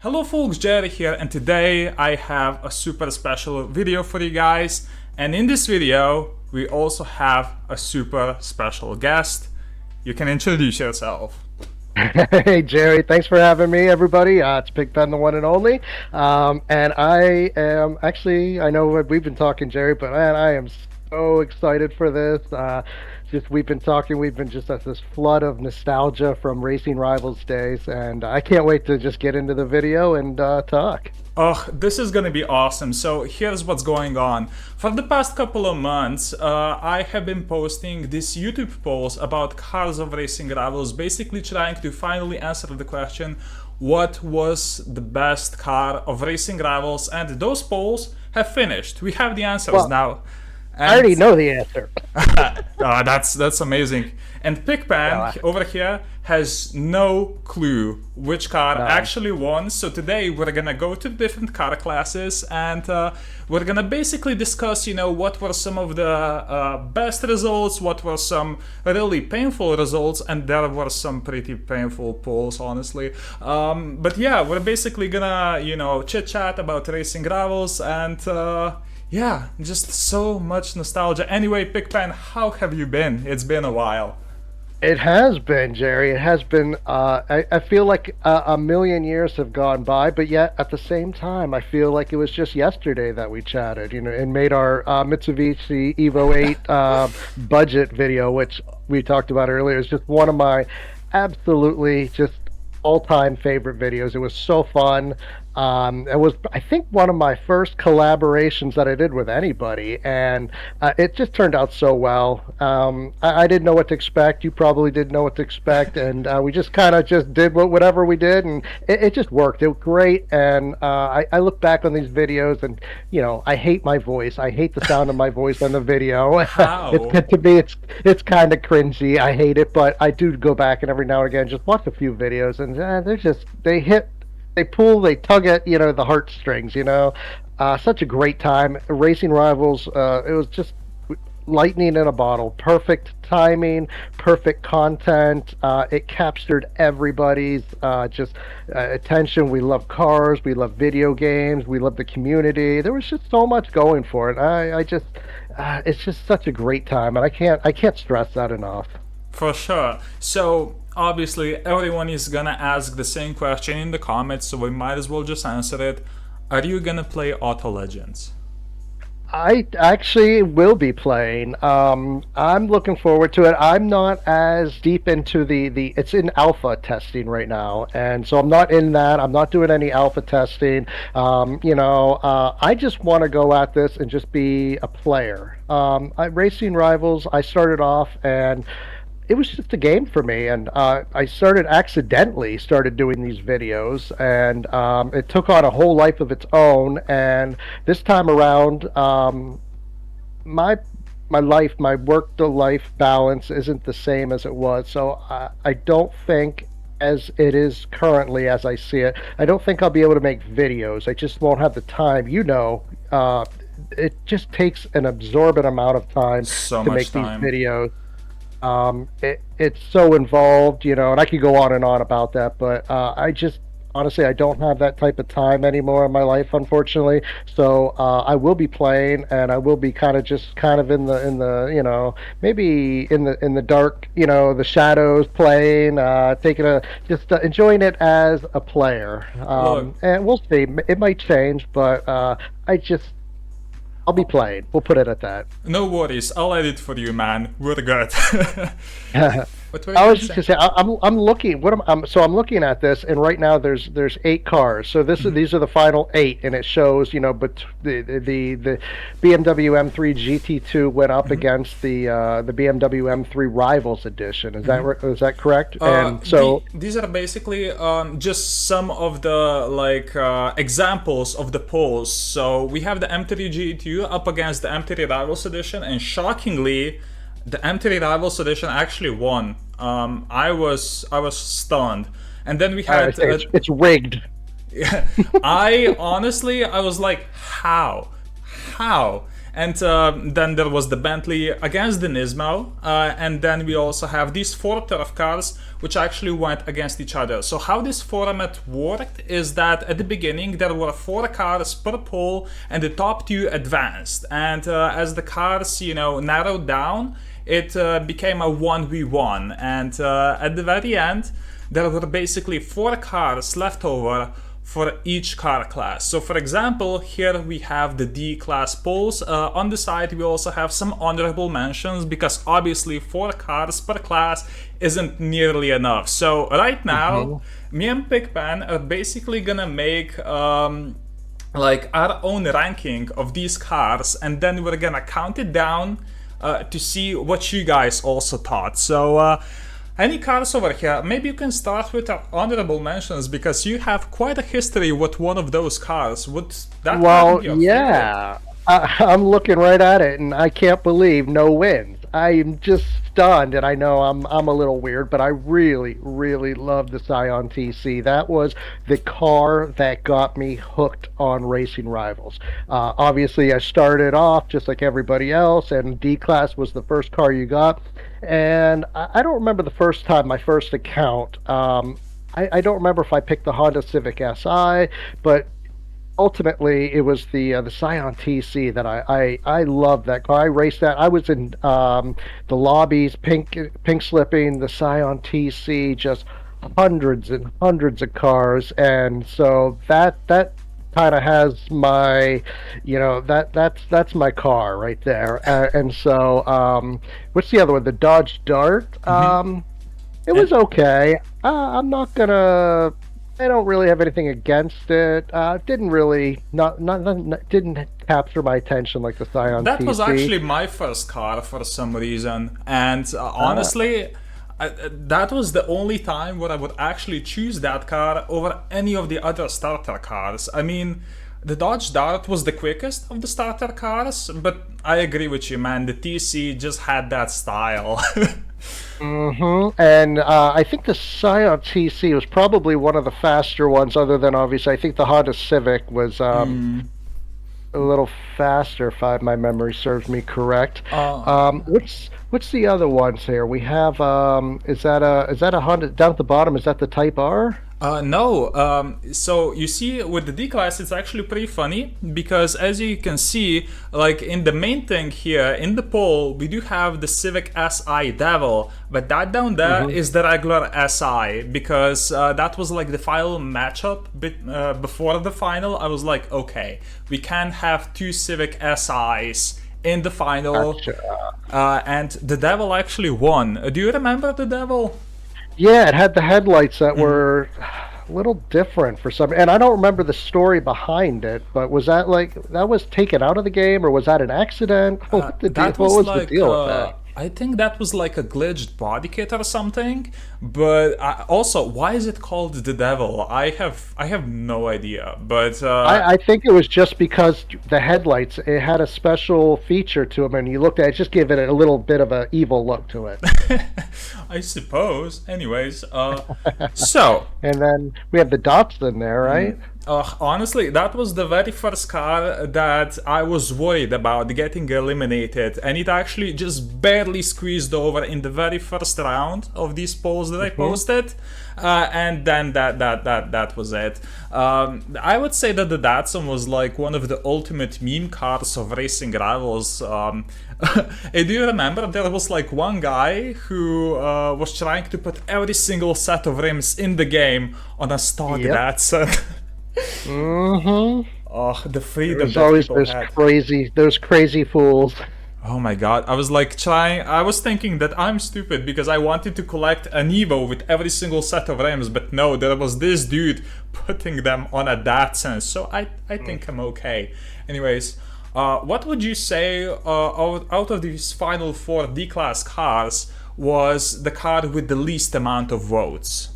Hello folks, Jerry here, and today I have a super special video for you guys. And in this video, we also have a super special guest. You can introduce yourself. Hey Jerry, thanks for having me, everybody. It's Pigpen, the one and only. And I am actually, I know we've been talking, Jerry, but man, I am so excited for this. Just we've been talking, we've been just at this flood of nostalgia from Racing Rivals days, and I can't wait to just get into the video and talk. Oh, this is gonna be awesome. So here's what's going on. For the past couple of months, I have been posting these YouTube polls about cars of Racing Rivals, basically trying to finally answer the question, what was the best car of Racing Rivals? And those polls have finished. We have the answers Well, now. I already And know the answer. that's amazing. And No, Pigpen over here has no clue which car no. actually won. So today we're gonna go to different car classes and we're gonna basically discuss, what were some of the best results, what were some really painful results, and there were some pretty painful polls, honestly. But yeah, we're basically gonna, chit chat about racing rivals and. Yeah, just so much nostalgia. Anyway, Pigpen, how have you been? It's been a while. It has been, Jerry. It has been. I feel like a million years have gone by, but yet at the same time, I feel like it was just yesterday that we chatted, and made our Mitsubishi Evo 8 budget video, which we talked about earlier. Is just one of my absolutely just all-time favorite videos. It was so fun. It was, I think, one of my first collaborations that I did with anybody, and it just turned out so well. I didn't know what to expect. You probably didn't know what to expect, and we just kind of just did whatever we did, and it just worked. It was great, and I look back on these videos, and I hate my voice. I hate the sound of my voice on the video. How? To me, it's kind of cringy. I hate it, but I do go back and every now and again just watch a few videos, and they pull, they tug at the heartstrings. Such a great time. Racing Rivals. It was just lightning in a bottle. Perfect timing, perfect content. It captured everybody's just attention. We love cars. We love video games. We love the community. There was just so much going for it. I just, it's just such a great time, and I can't stress that enough. For sure. So, obviously, everyone is gonna ask the same question in the comments, so we might as well just answer it. Are you gonna play Auto Legends? I actually will be playing. I'm looking forward to it. I'm not as deep into the. It's in alpha testing right now, and so I'm not in that. I'm not doing any alpha testing. I just want to go at this and just be a player. Racing Rivals. I started off and it was just a game for me, and I started doing these videos, and it took on a whole life of its own. And this time around, my my work to life balance isn't the same as it was. So I don't think, as it is currently, as I see it, I don't think I'll be able to make videos. I just won't have the time. It just takes an absorbent amount of time So to much make these time. videos. It's so involved, and I could go on and on about that, but I just honestly I don't have that type of time anymore in my life, unfortunately. So I will be playing, and I will be kind of in the maybe in the dark, the shadows, playing, taking a just enjoying it as a player. Look, And we'll see. It might change, but I just I'll be playing. We'll put it at that. no worries, I'll edit for you, man. We're good. What were you I gonna was just say? gonna say I'm looking so I'm looking at this, and right now there's eight cars. So these are the final eight, and it shows but the BMW M3 GT2 went up against the BMW M3 Rivals Edition. Is that correct? And so These are basically just some of the examples of the polls. So we have the M3 GT2 up against the M3 Rivals Edition, and shockingly, the M3 Rivals Edition actually won. I was stunned, and then we I had say it's rigged. I honestly, I was like, how? And then there was the Bentley against the Nismo, and then we also have these four turf cars which actually went against each other. So how this format worked is that at the beginning there were four cars per pole, and the top two advanced. And as the cars, narrowed down, it became a 1v1, and at the very end there were basically four cars left over for each car class. So for example, here we have the D class poles. On the side we also have some honorable mentions, because obviously four cars per class isn't nearly enough. So right now, me and Pigpen are basically gonna make like our own ranking of these cars, and then we're gonna count it down to see what you guys also thought. So any cars over here? Maybe you can start with our honorable mentions, because you have quite a history with one of those cars. Would that Well, be your yeah, I'm looking right at it, and I can't believe no wins. I'm just stunned, and I know I'm a little weird, but I really, really love the Scion TC. That was the car that got me hooked on Racing Rivals. Obviously, I started off just like everybody else, and D Class was the first car you got. And I don't remember the first time, my first account. I don't remember if I picked the Honda Civic Si, but ultimately it was the Scion TC that I loved that car. I raced that. I was in the lobbies, pink slipping the Scion TC, just hundreds and hundreds of cars, and so that kind of has my, that's my car right there. And so what's the other one? The Dodge Dart. It was okay. I'm not gonna. I don't really have anything against it. Didn't really not didn't capture my attention like the Scion That TC. was actually my first car for some reason, and honestly, that was the only time where I would actually choose that car over any of the other starter cars. I mean, the Dodge Dart was the quickest of the starter cars, but I agree with you, man. The TC just had that style. And I think the Scion TC was probably one of the faster ones, other than obviously I think the Honda Civic was a little faster, if my memory serves me correct. What's the other ones here? We have is that a Honda down at the bottom? Is that the Type R? No. So you see, with the D class, it's actually pretty funny, because as you can see, like in the main thing here in the poll, we do have the Civic Si Devil, but that down there is the regular Si, because that was like the final matchup before the final. I was like, okay, we can't have two Civic Sis in the final, and the Devil actually won. Do you remember the Devil? Yeah, it had the headlights that were a little different for some, and I don't remember the story behind it. But was that like that was taken out of the game, or was that an accident? What That what was was the like deal with that? I think that was like a glitched body kit or something. But also, why is it called the Devil? I have no idea. But I think it was just because the headlights, it had a special feature to them, and you looked at it, just gave it a little bit of an evil look to it. I suppose. Anyways, so And then we have the Datsun there, right? honestly, that was the very first car that I was worried about getting eliminated, and it actually just barely squeezed over in the very first round of these polls that I posted, and then that was it. I would say that the Datsun was like one of the ultimate meme cars of Racing Rivals. Do you remember there was like one guy who was trying to put every single set of rims in the game on a stock Yep. Datsun? Mm-hmm. Oh, the freedom There's that always people had. those crazy fools. Oh my god, I was like I was thinking that I'm stupid because I wanted to collect an Evo with every single set of rims, but no, there was this dude putting them on a Datsun, so I think I'm okay. Anyways, what would you say out of these final four D-Class cars was the car with the least amount of votes?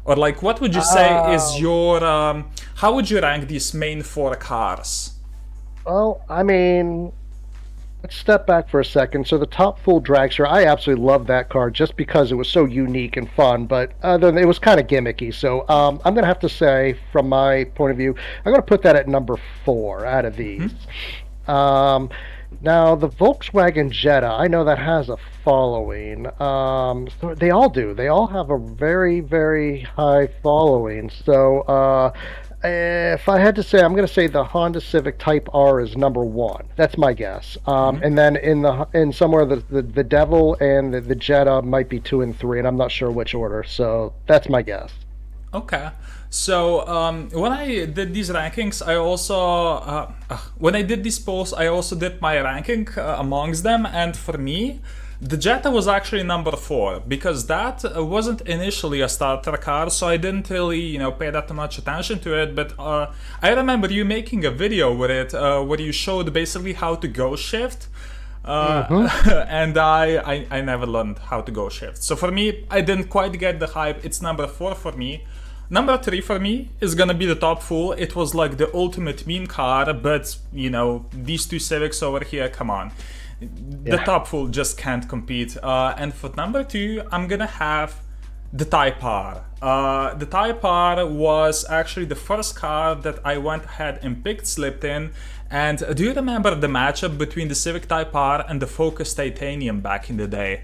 Or like, what would you say is your, how would you rank these main four cars? Well, I mean, let's step back for a second. So the top full dragster, I absolutely love that car just because it was so unique and fun, but it was kind of gimmicky. So I'm gonna have to say, from my point of view, I'm gonna put that at number 4 out of these. Um, Now, the Volkswagen Jetta, I know that has a following. So they all do. They all have a very, very high following. So, if I had to say, I'm going to say the Honda Civic Type R is number one. That's my guess. And then in somewhere the Devil and the Jetta might be two and three, and I'm not sure which order. So that's my guess. Okay. So when I did these rankings, I also when I did these polls, I also did my ranking amongst them, and for me, the Jetta was actually number four because that wasn't initially a starter car, so I didn't really pay that much attention to it. But I remember you making a video with it where you showed basically how to go shift. Hmm. And I never learned how to go shift. So for me, I didn't quite get the hype. It's number four for me. Number three for me is gonna be the Top Fool. It was like the ultimate meme car, but these two Civics over here, come on. The Yeah. Top Fool just can't compete. And for number two, I'm gonna have the Type R. The Type R was actually the first car that I went ahead and picked, slipped in. And do you remember the matchup between the Civic Type R and the Focus Titanium back in the day?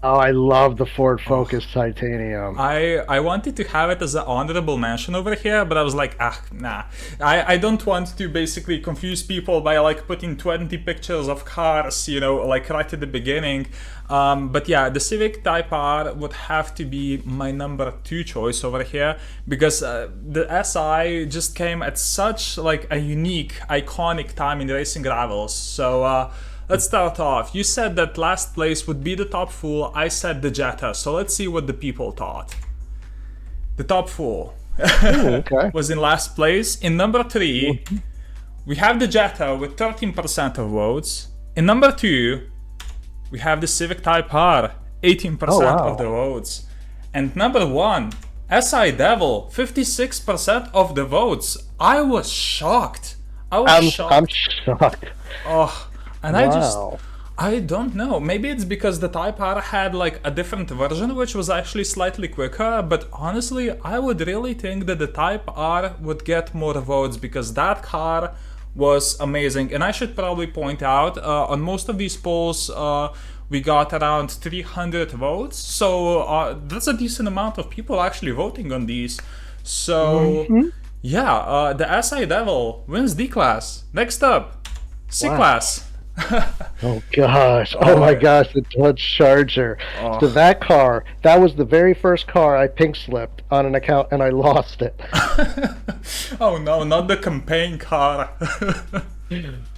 Oh, I love the Ford Focus Titanium. I wanted to have it as an honorable mention over here, but I was like, nah. I don't want to basically confuse people by like putting 20 pictures of cars, like right at the beginning. But yeah, the Civic Type R would have to be my number two choice over here because the SI just came at such like a unique, iconic time in racing rivals. So. Let's start off. You said that last place would be the Top Fool. I said the Jetta. So let's see what the people thought. The Top Fool Ooh, okay. was in last place. In number three, Mhm. we have the Jetta with 13% of votes. In number two, we have the Civic Type R, Oh 18% of the wow. votes. And number one, SI Devil, 56% of the votes. I was shocked. I was I'm shocked. shocked. Oh, and Wow. I don't know. Maybe it's because the Type R had like a different version which was actually slightly quicker, but honestly, I would really think that the Type R would get more votes because that car was amazing. And I should probably point out on most of these polls, we got around 300 votes, so that's a decent amount of people actually voting on these. So, Hmm. yeah, the SI Devil wins D class. Next up, C Wow. class. Oh gosh. Oh my Oh, gosh, the Dodge Charger. So oh. that car, that was the very first car I pink slipped on an account and I lost it. Oh no, not the campaign car.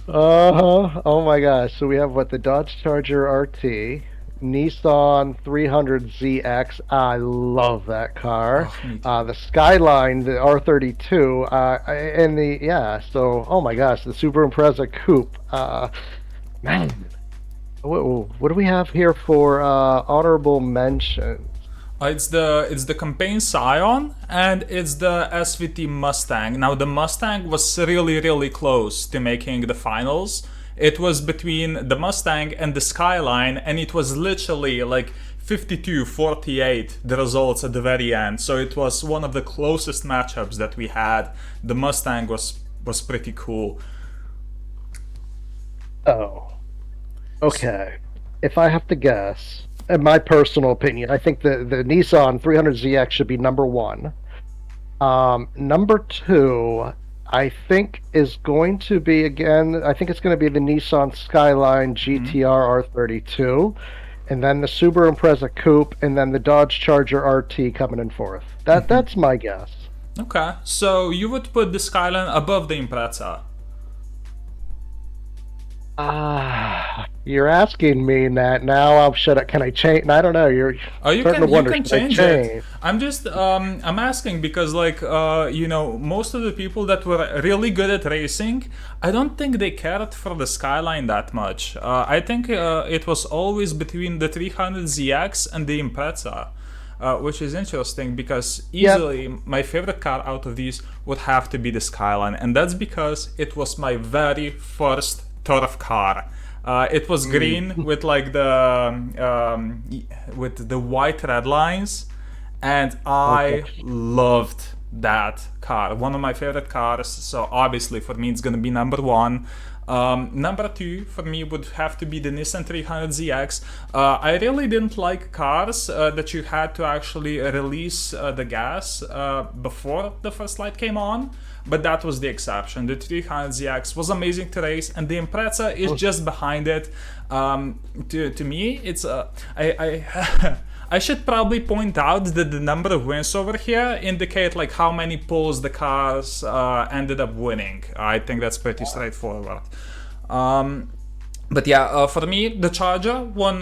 Uh-huh. Oh my gosh. So we have what, the Dodge Charger RT, Nissan 300ZX. I love that car. Oh, me too. The Skyline, the R32, and the yeah. So oh my gosh, the Subaru Impreza Coupe. Man, what do we have here for honorable mentions? It's the campaign Scion and it's the SVT Mustang. Now the Mustang was really close to making the finals. It was between the Mustang and the Skyline, and it was literally like 52-48 the results at the very end. So it was one of the closest matchups that we had. The Mustang was pretty cool. Oh, okay. If I have to guess, in my personal opinion, I think the Nissan 300ZX should be number one. Number two, I think is going to be again. I think it's going to be the Nissan Skyline GTR R32, and then the Subaru Impreza Coupe, and then the Dodge Charger RT coming in fourth. That's my guess. Okay, so you would put the Skyline above the Impreza. You're asking me that now. Should I? Can I change? I don't know. You're Oh, you starting to can you wonder. can Should I change it. change? I'm asking because like most of the people that were really good at racing, I don't think they cared for the Skyline that much. I think it was always between the 300ZX and the Impreza. Which is interesting because Yep. easily my favorite car out of these would have to be the Skyline, and that's because it was my very first turf car. It was green with like with the white red lines, and I Okay. loved that car. One of my favorite cars. So obviously for me it's gonna be number one. Number two for me would have to be the Nissan 300ZX. I really didn't like cars that you had to actually release the gas before the first light came on, but that was the exception. The 300ZX was amazing to race, and the Impreza is just behind it. To me, it's I I should probably point out that the number of wins over here indicate like how many pulls the cars ended up winning. I think that's pretty straightforward. But yeah, for me, the Charger won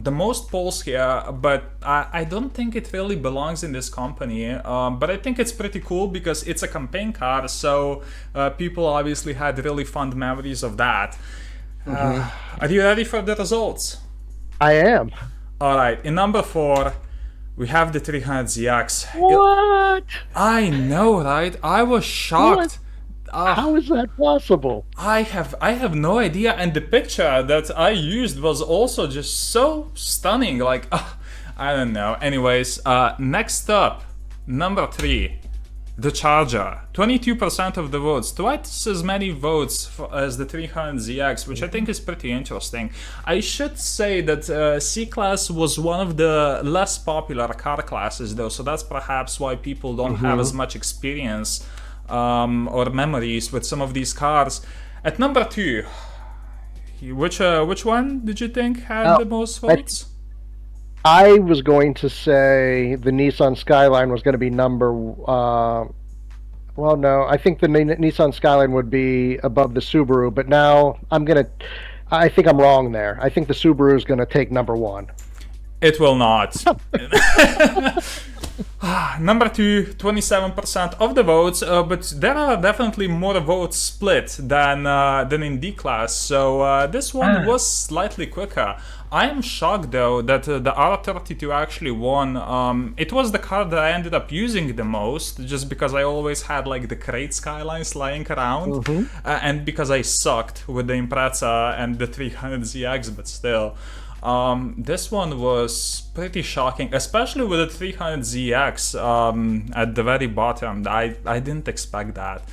the most polls here, but I don't think it really belongs in this company. But I think it's pretty cool because it's a campaign car, so people obviously had really fond memories of that. Are you ready for the results? I am. All right, in number 4, we have the 300ZX. What? I know, right? I was shocked. How is that possible? I have no idea, and the picture that I used was also just so stunning. Like, I don't know. Anyways, next up, number 3, the Charger. 22% of the votes, twice as many votes as the 300ZX, which I think is pretty interesting. I should say that C-Class was one of the less popular car classes, though, so that's perhaps why people don't have as much experience or memories with some of these cars. At number 2, which one did you think had the most votes? I was going to say the Nissan Skyline was going to be number. Well, no, I think the Nissan Skyline would be above the Subaru, but now I think I'm wrong there. I think the Subaru is going to take number 1. It will not. Number 2, 27% of the votes, but there are definitely more votes split than in D-Class, so this one was slightly quicker. I am shocked though that the R32 actually won. It was the car that I ended up using the most, just because I always had like the crate Skylines lying around, and because I sucked with the Impreza and the 300ZX, but still. This one was pretty shocking, especially with the 300ZX at the very bottom. I didn't expect that.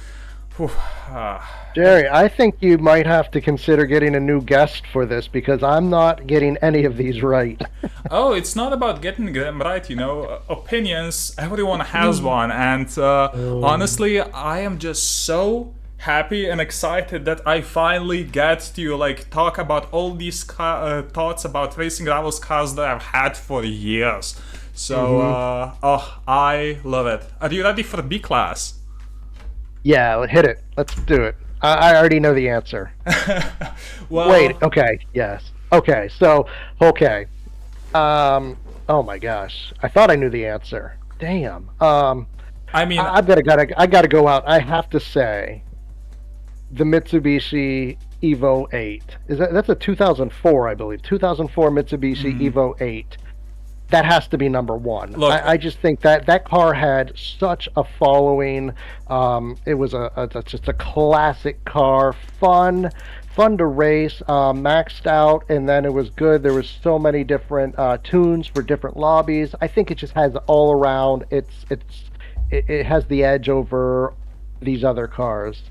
Jerry, I think you might have to consider getting a new guest for this because I'm not getting any of these right. Oh, it's not about getting them right, you know. Opinions, everyone has one, and honestly, I am just so happy and excited that I finally get to like talk about all these thoughts about racing rivals cars that I've had for years. So, I love it. Are you ready for B class? Yeah, hit it. Let's do it. I already know the answer. Well, wait. Okay. Yes. Okay. So. Okay. Oh my gosh. I thought I knew the answer. Damn. I mean, I gotta go out. I have to say, the Mitsubishi Evo 8. That's a 2004, I believe. 2004 Mitsubishi Evo 8. That has to be number 1. Look, I just think that car had such a following. It was just a classic car, fun to race, maxed out, and then it was good. There was so many different tunes for different lobbies. I think it just has all around. It has the edge over these other cars.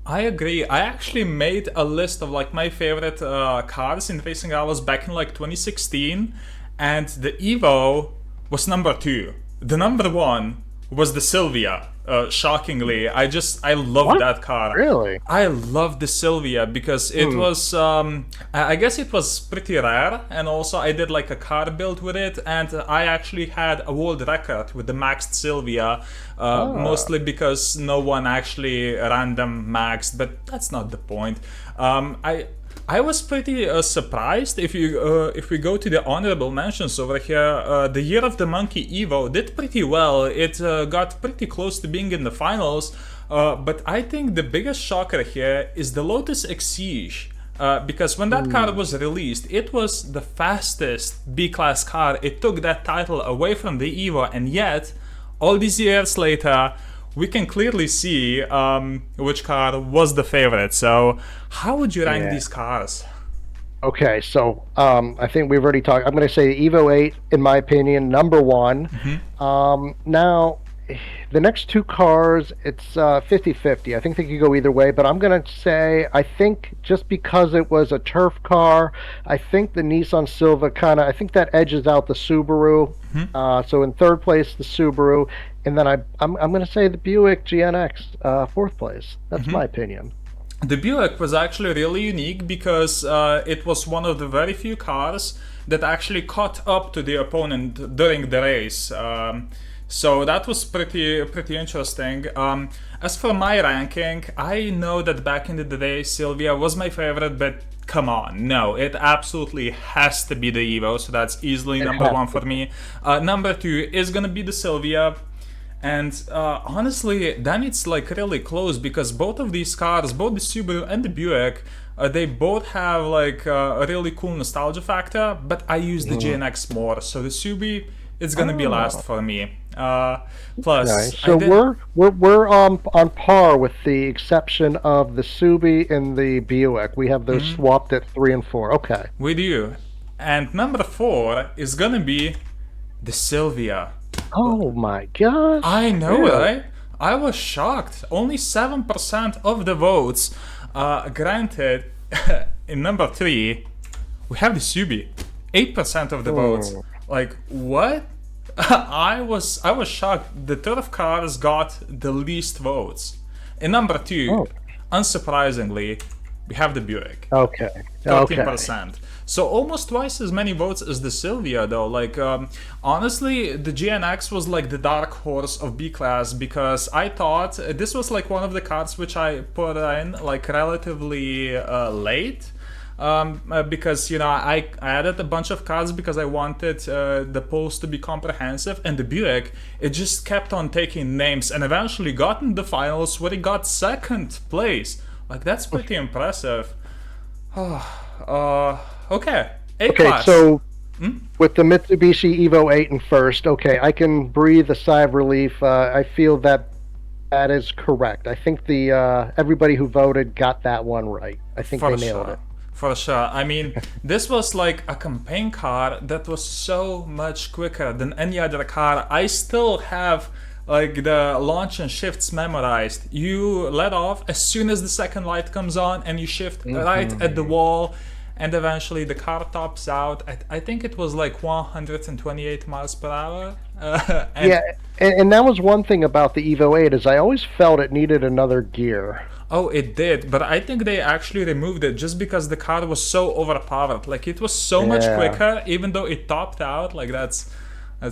I agree. I actually made a list of like my favorite cars in racing hours back in like 2016, and the Evo was number 2. The number 1 was the Silvia. Shockingly, I love that car. Really? I love the Silvia because it was, I guess it was pretty rare, and also I did like a car build with it, and I actually had a world record with the maxed Silvia, mostly because no one actually ran them maxed, but that's not the point. I was pretty surprised. If we go to the honorable mentions over here, the Year of the Monkey Evo did pretty well. It got pretty close to being in the finals, but I think the biggest shocker here is the Lotus Exige. Because when that car was released, it was the fastest B-Class car. It took that title away from the Evo, and yet, all these years later, we can clearly see which car was the favorite. So, how would you rank these cars? Okay, so I think we've already talked. I'm going to say Evo 8, in my opinion, number 1. Now, The next two cars, it's 50-50. I think they could go either way, but I'm going to say I think just because it was a turf car, I think the Nissan Silva kind of I think that edges out the Subaru. So in third place, the Subaru, and then I'm going to say the Buick GNX, fourth place. That's my opinion. The Buick was actually really unique because it was one of the very few cars that actually caught up to the opponent during the race. So that was pretty interesting. As for my ranking, I know that back in the day, Sylvia was my favorite, but come on, no, it absolutely has to be the Evo, so that's easily number one for me. Number two is gonna be the Sylvia. And honestly, then it's like really close because both of these cars, both the Subaru and the Buick, they both have like a really cool nostalgia factor, but I use the GNX more, so the Subi is gonna be last for me. Plus, Nice. So we're on par with the exception of the Subi and the Buick. We have those swapped at 3 and 4. Okay. with you. And number four is gonna be the Sylvia. Oh my gosh. I know, Really? right? I was shocked. Only 7% of the votes. Granted, in number three, we have the Subi. 8% of the votes. Like, what? I was shocked. The turf cars got the least votes. In number two, unsurprisingly, we have the Buick. Okay. 13%. So almost twice as many votes as the Sylvia, though. Like, honestly, the GNX was like the dark horse of B class because I thought this was like one of the cards which I put in like relatively late. Because I added a bunch of cards because I wanted the polls to be comprehensive, and the Buick, it just kept on taking names and eventually got in the finals where it got second place. Like, that's pretty impressive. Okay, A Okay, class. so with the Mitsubishi Evo 8 in first, okay, I can breathe a sigh of relief. I feel that that is correct. I think the everybody who voted got that one right. I think For they nailed sure. it. For sure. I mean, this was like a campaign car that was so much quicker than any other car. I still have like the launch and shifts memorized. You let off as soon as the second light comes on and you shift right at the wall, and eventually the car tops out. I think it was like 128 miles per hour. And Yeah, and that was one thing about the Evo 8 is I always felt it needed another gear. Oh, it did, but I think they actually removed it just because the car was so overpowered. Like, it was so much Yeah. quicker, even though it topped out. Like, that's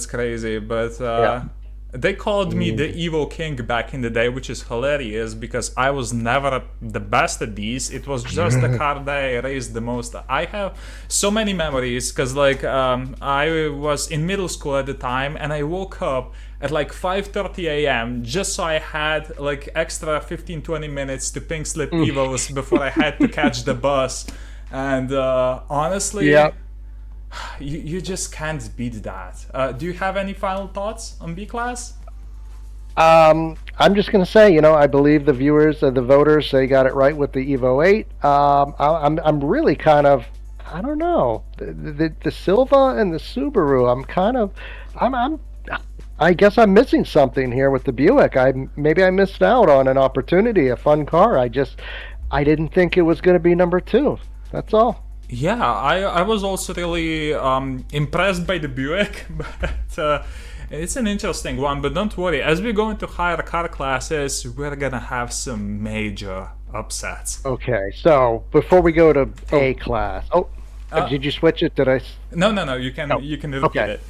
crazy. But Yeah. they called me the Evo King back in the day, which is hilarious because I was never the best at these. It was just the car that I raced the most. I have so many memories because, like, I was in middle school at the time, and I woke up at like 5:30 a.m. just so I had like extra 15-20 minutes to pink slip Evos before I had to catch the bus. And honestly, Yeah. you just can't beat that. Do you have any final thoughts on B class? I'm just going to say, I believe the viewers, the voters, they got it right with the Evo 8. I'm really kind of, I don't know, the Silva and the Subaru. I guess I'm missing something here with the Buick. Maybe I missed out on an opportunity, a fun car. I didn't think it was going to be number two. That's all. Yeah, I was also really impressed by the Buick, but it's an interesting one. But don't worry, as we go into higher car classes, we're gonna have some major upsets. Okay, so before we go to A class, did you switch it? Did I? No, you can repeat Okay. it.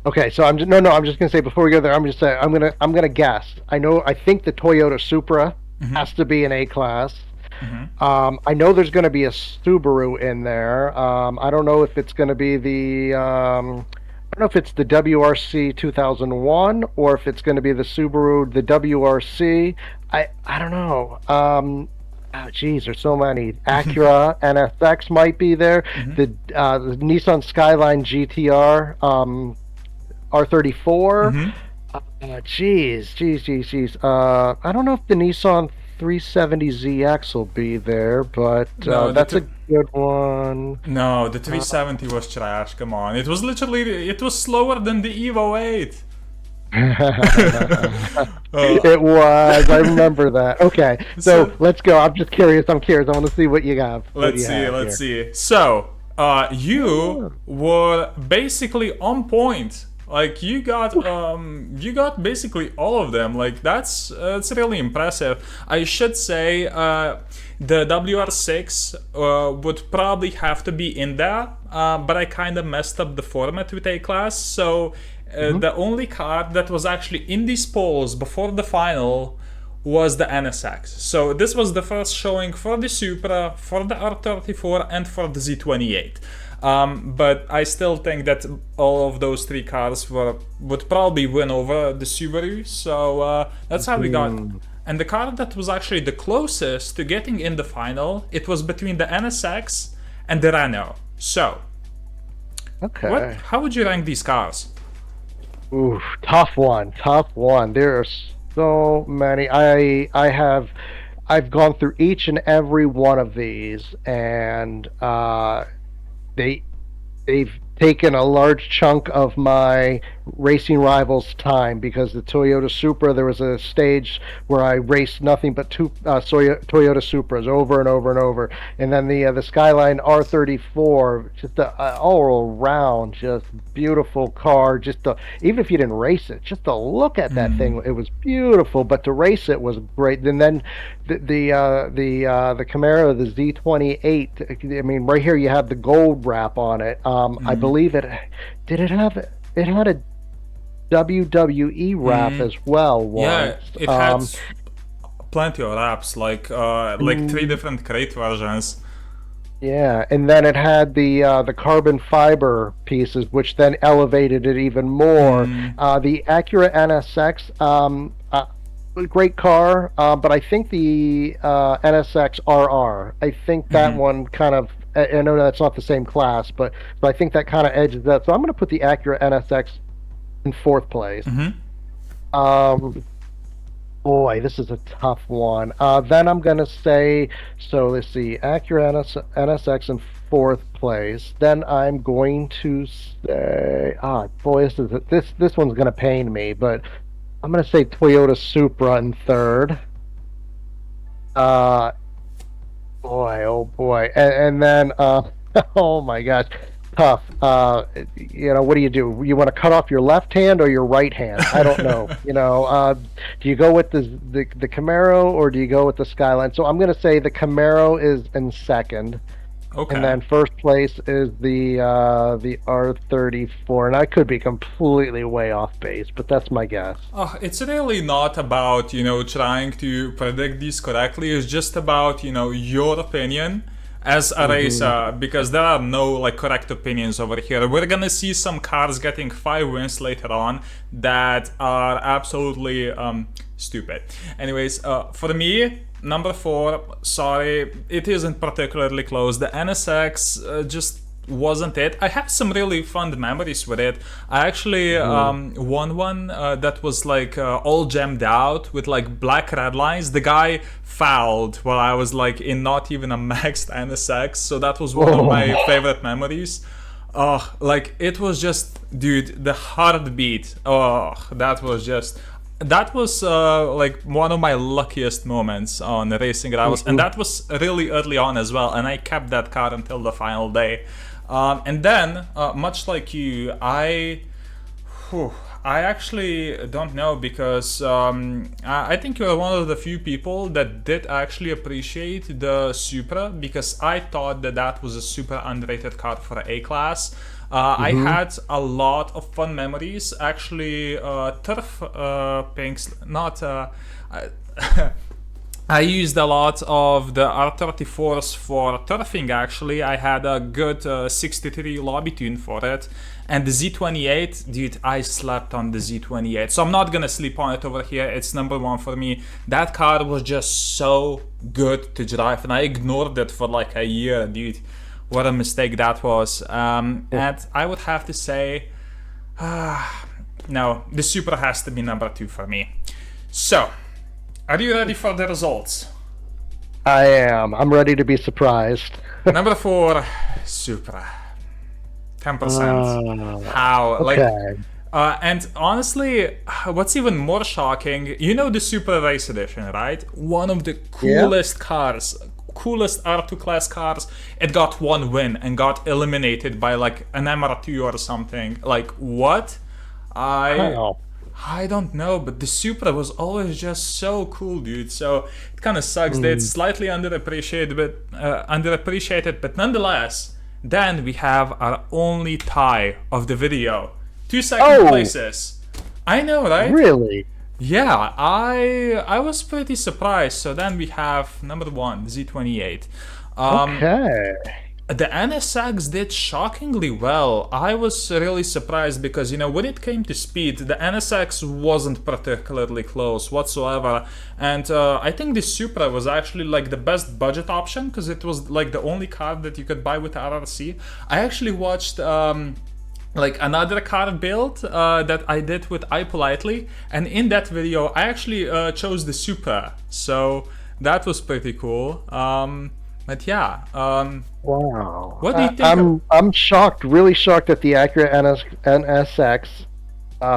Okay, so I'm just gonna say before we go there, I'm gonna guess. I think the Toyota Supra has to be an A class. I know there's gonna be a Subaru in there. I don't know if it's gonna be I don't know if it's the WRC 2001 or if it's gonna be the Subaru, the WRC. I don't know. Oh, geez, there's so many. Acura NSX might be there. The Nissan Skyline GTR. R34. Geez. I don't know if the Nissan 370ZX will be there, but No, that's a good one. No, the 370 was trash. Come on, it was slower than the Evo 8. Uh, It was. I remember that. Okay, so so let's go. I'm just curious. I'm curious. I want to see what you got. What let's you see, have let's here. see. So, you Oh. were basically on point. Like you got basically all of them. Like that's really impressive. I should say, the WR6 would probably have to be in there, but I kind of messed up the format with A class. So Mhm. the only card that was actually in these polls before the final was the NSX. So this was the first showing for the Supra, for the R34, and for the Z28. But I still think that all of those three cars would probably win over the Subaru. So that's how we got. Hmm. And the car that was actually the closest to getting in the final, it was between the NSX and the Renault. So, what? Okay. How would you rank these cars? Ooh, tough one. Tough one. There are so many. I've gone through each and every one of these, and they they've taken a large chunk of my racing rivals time because the Toyota Supra, there was a stage where I raced nothing but Toyota Supras over and over and over, and then the Skyline R34, just a all around just beautiful car. Even if you didn't race it, just to look at that thing, it was beautiful, but to race it was great. And then the Camaro, the Z28. I mean, right here you have the gold wrap on it. I believe it did it have it had a WWE wrap as well Yeah, once. it had plenty of wraps, like three Mm, different crate versions. yeah, and then it had the carbon fiber pieces, which then elevated it even more. The Acura NSX, great car, but I think the NSX RR, I think that one kind of. I know that's not the same class, but I think that kind of edges that. So I'm going to put the Acura NSX in fourth place. Um, Boy, this is a tough one. Then I'm gonna say, so let's see, Acura NSX in fourth place. Then I'm going to say, boy, this one's gonna pain me, but I'm gonna say Toyota Supra in third. Uh, oh boy, and then oh my gosh, tough. What do? You want to cut off your left hand or your right hand? I don't know. Do you go with the Camaro or do you go with the Skyline? So I'm going to say the Camaro is in second, and Okay. then first place is the R34, and I could be completely way off base, but that's my guess. It's really not about, trying to predict these correctly. It's just about, your opinion as a Hmm. racer, because there are no like correct opinions over here. We're gonna see some cars getting 5 wins later on that are absolutely stupid. Anyways, for me, number four, sorry, it isn't particularly close. The NSX just wasn't it. I have some really fond memories with it. I actually won one that was like all gemmed out with like black red lines. The guy fouled while I was like in not even a maxed NSX, so that was one of my Oh. favorite memories. Oh, like it was just, dude, the heartbeat. Oh, that was like one of my luckiest moments on racing rivals, and that was really early on as well. And I kept that car until the final day. And then, much like you, whew, I actually don't know because I think you're one of the few people that did actually appreciate the Supra because I thought that that was a super underrated car for A class. I Hmm. had a lot of fun memories. Actually, turf pinks, not. I used a lot of the R34s for turfing actually. I had a good 63 lobby tune for it. And the Z28, dude, I slept on the Z28. So I'm not gonna sleep on it over here. It's number one for me. That car was just so good to drive, and I ignored it for like a year, dude. What a mistake that was. And I would have to say, no, the Supra has to be number two for me. So, are you ready for the results? I am. I'm ready to be surprised. Number four, Supra. 10%. How? Like, Okay. And honestly, what's even more shocking, you know the Super Race Edition, right? One of the Yeah. coolest cars, coolest R2 class cars. It got one win and got eliminated by like an MR2 or something. Like, what? I How? I don't know, but the Supra was always just so cool, dude. So it kind of sucks that it's Mm. slightly underappreciated, but nonetheless. Then we have our only tie of the video, two second Oh, places. I know, right? really? Yeah, I was pretty surprised. So then we have number one, Z28. Um, Okay. the NSX did shockingly well. I was really surprised because, when it came to speed, the NSX wasn't particularly close whatsoever. And I think the Supra was actually like the best budget option because it was like the only car that you could buy with the RRC. I actually watched. Like another car build that I did with iPolitely, and in that video I actually chose the Supra, so that was pretty cool. But yeah, Wow. what do you think? I'm shocked, really shocked that the Acura NSX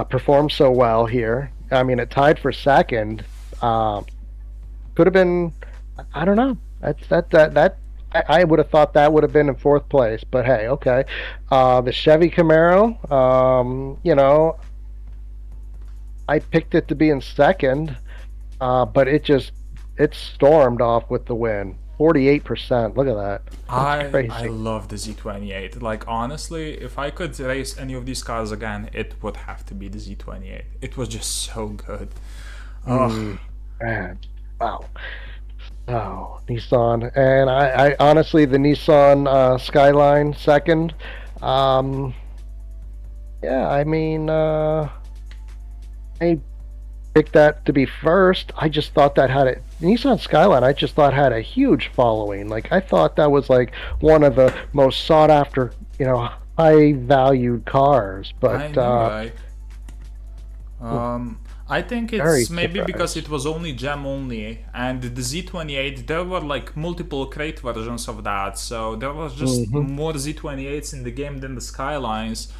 performed so well here. I mean, it tied for second. Uh, could have been, I don't know. I would have thought that would have been in fourth place, but hey, okay. The Chevy Camaro, I picked it to be in second, but it stormed off with the win. 48%. Look at that. That's I crazy. love the Z28. Like honestly, if I could race any of these cars again, it would have to be the Z28. It was just so good. Oh, Mm, man. Wow. Oh, Nissan. And I honestly, the Nissan Skyline second. Um, yeah, I mean, I picked that to be first. I just thought that had a Nissan Skyline. I just thought had a huge following. Like I thought that was like one of the most sought after, high valued cars. I But know, right? I think very it's maybe because surprised. it was only gem only, and the Z28 there were like multiple crate versions of that, so there was just Hmm. more Z28s in the game than the Skylines.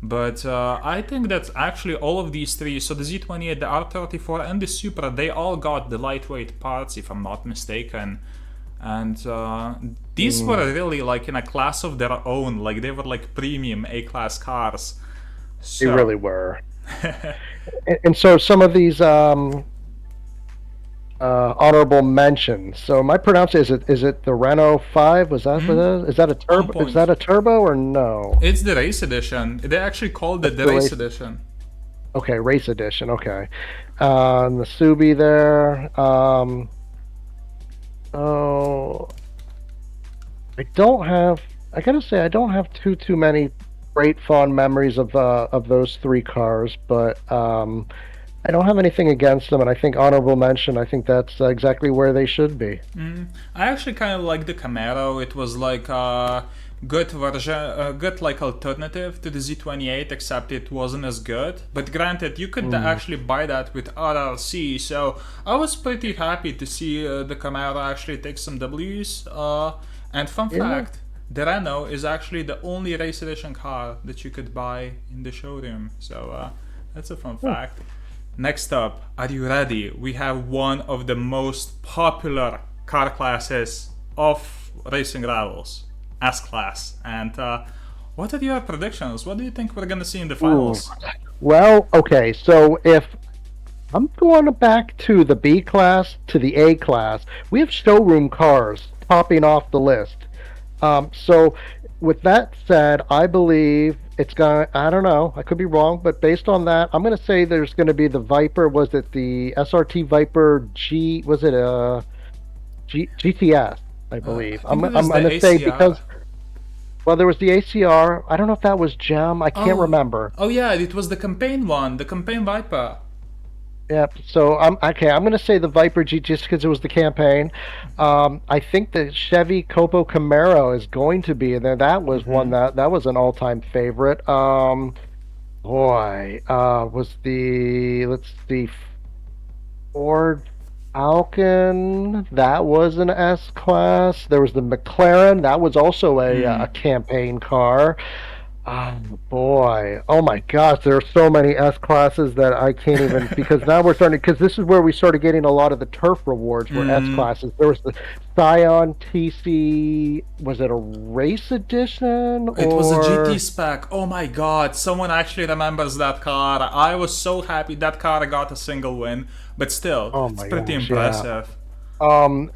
But I think that actually all of these three, so the Z28, the R34, and the Supra, they all got the lightweight parts, if I'm not mistaken. And these Mm, were really like in a class of their own, like they were like premium A class cars. they So. really were. And so some of these honorable mentions. So am I pronouncing is it the Renault 5? Was that what Hmm? it is? Is that a On turbo? Is point. that a turbo or no? It's the race edition. They actually called it That's the the race race. edition. Okay, race edition. Okay, and the Subi there. Oh, I don't have. I gotta say, I don't have too many great fond memories of those three cars, but I don't have anything against them, and I think honorable mention. I think that's exactly where they should be. I actually kind of like the Camaro. It was like a good version, a good like alternative to the Z28, except it wasn't as good. But granted, you could Mm, actually buy that with RRC, so I was pretty happy to see the Camaro actually take some W's. And fun yeah. fact, the Renault is actually the only race edition car that you could buy in the showroom. So that's a fun Hmm. fact. Next up, are you ready? We have one of the most popular car classes of racing rivals, S Class. And what are your predictions? What do you think we're gonna see in the Ooh. finals? Well, okay. So if I'm going back to the B class to the A class, we have showroom cars topping off the list. So, with that said, I believe it's going. I don't know. I could be wrong, but based on that, I'm going to say there's going to be the Viper. Was it the SRT Viper G? Was it a GTS? I I believe. think it I'm was going the to say ACR. because there was the ACR. I don't know if that was Gem. I can't Oh, remember. oh yeah, it was the campaign one, the campaign Viper. Yep. So I'm okay. I'm going to say the Viper G just because it was the campaign. I think the Chevy Copo Camaro is going to be in there. That was one that was an all-time favorite. Boy, was the let's see, Ford Falcon. That was an S class. There was the McLaren. That was also a campaign car. Oh boy. Oh my gosh, there are so many S classes that I can't even, because now we're starting, because this is where we started getting a lot of the turf rewards were S Mm, classes. There was the Scion TC, was it a race edition it was a GT or spec. Oh my god, someone actually remembers that car. I was so happy that car got a single win, but still, oh it's my pretty gosh, yeah. impressive.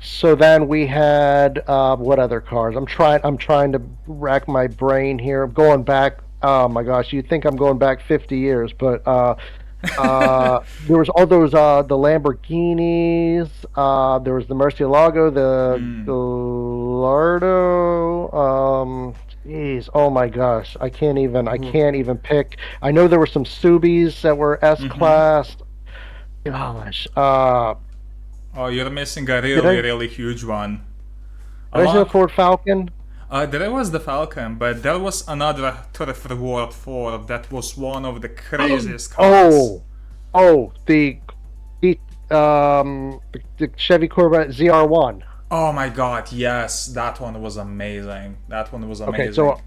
So then we had what other cars? I'm trying to rack my brain here. I'm going back. Oh my gosh, you'd think I'm going back 50 years, but there was all those the Lamborghinis. There was the Murcielago, the Mm, Gallardo. Jeez, oh my gosh, I ooh, can't even pick. I know there were some Subis that were S mm-hmm. class. Gosh, Oh, you're missing a did really, I really huge one. did I say the Along, Ford Falcon? there was the Falcon, but there was another turf reward for that was one of the craziest cars. Oh, oh, the the Chevy Corvette ZR1. Oh my god, yes, that one was amazing. That one was Okay, amazing. so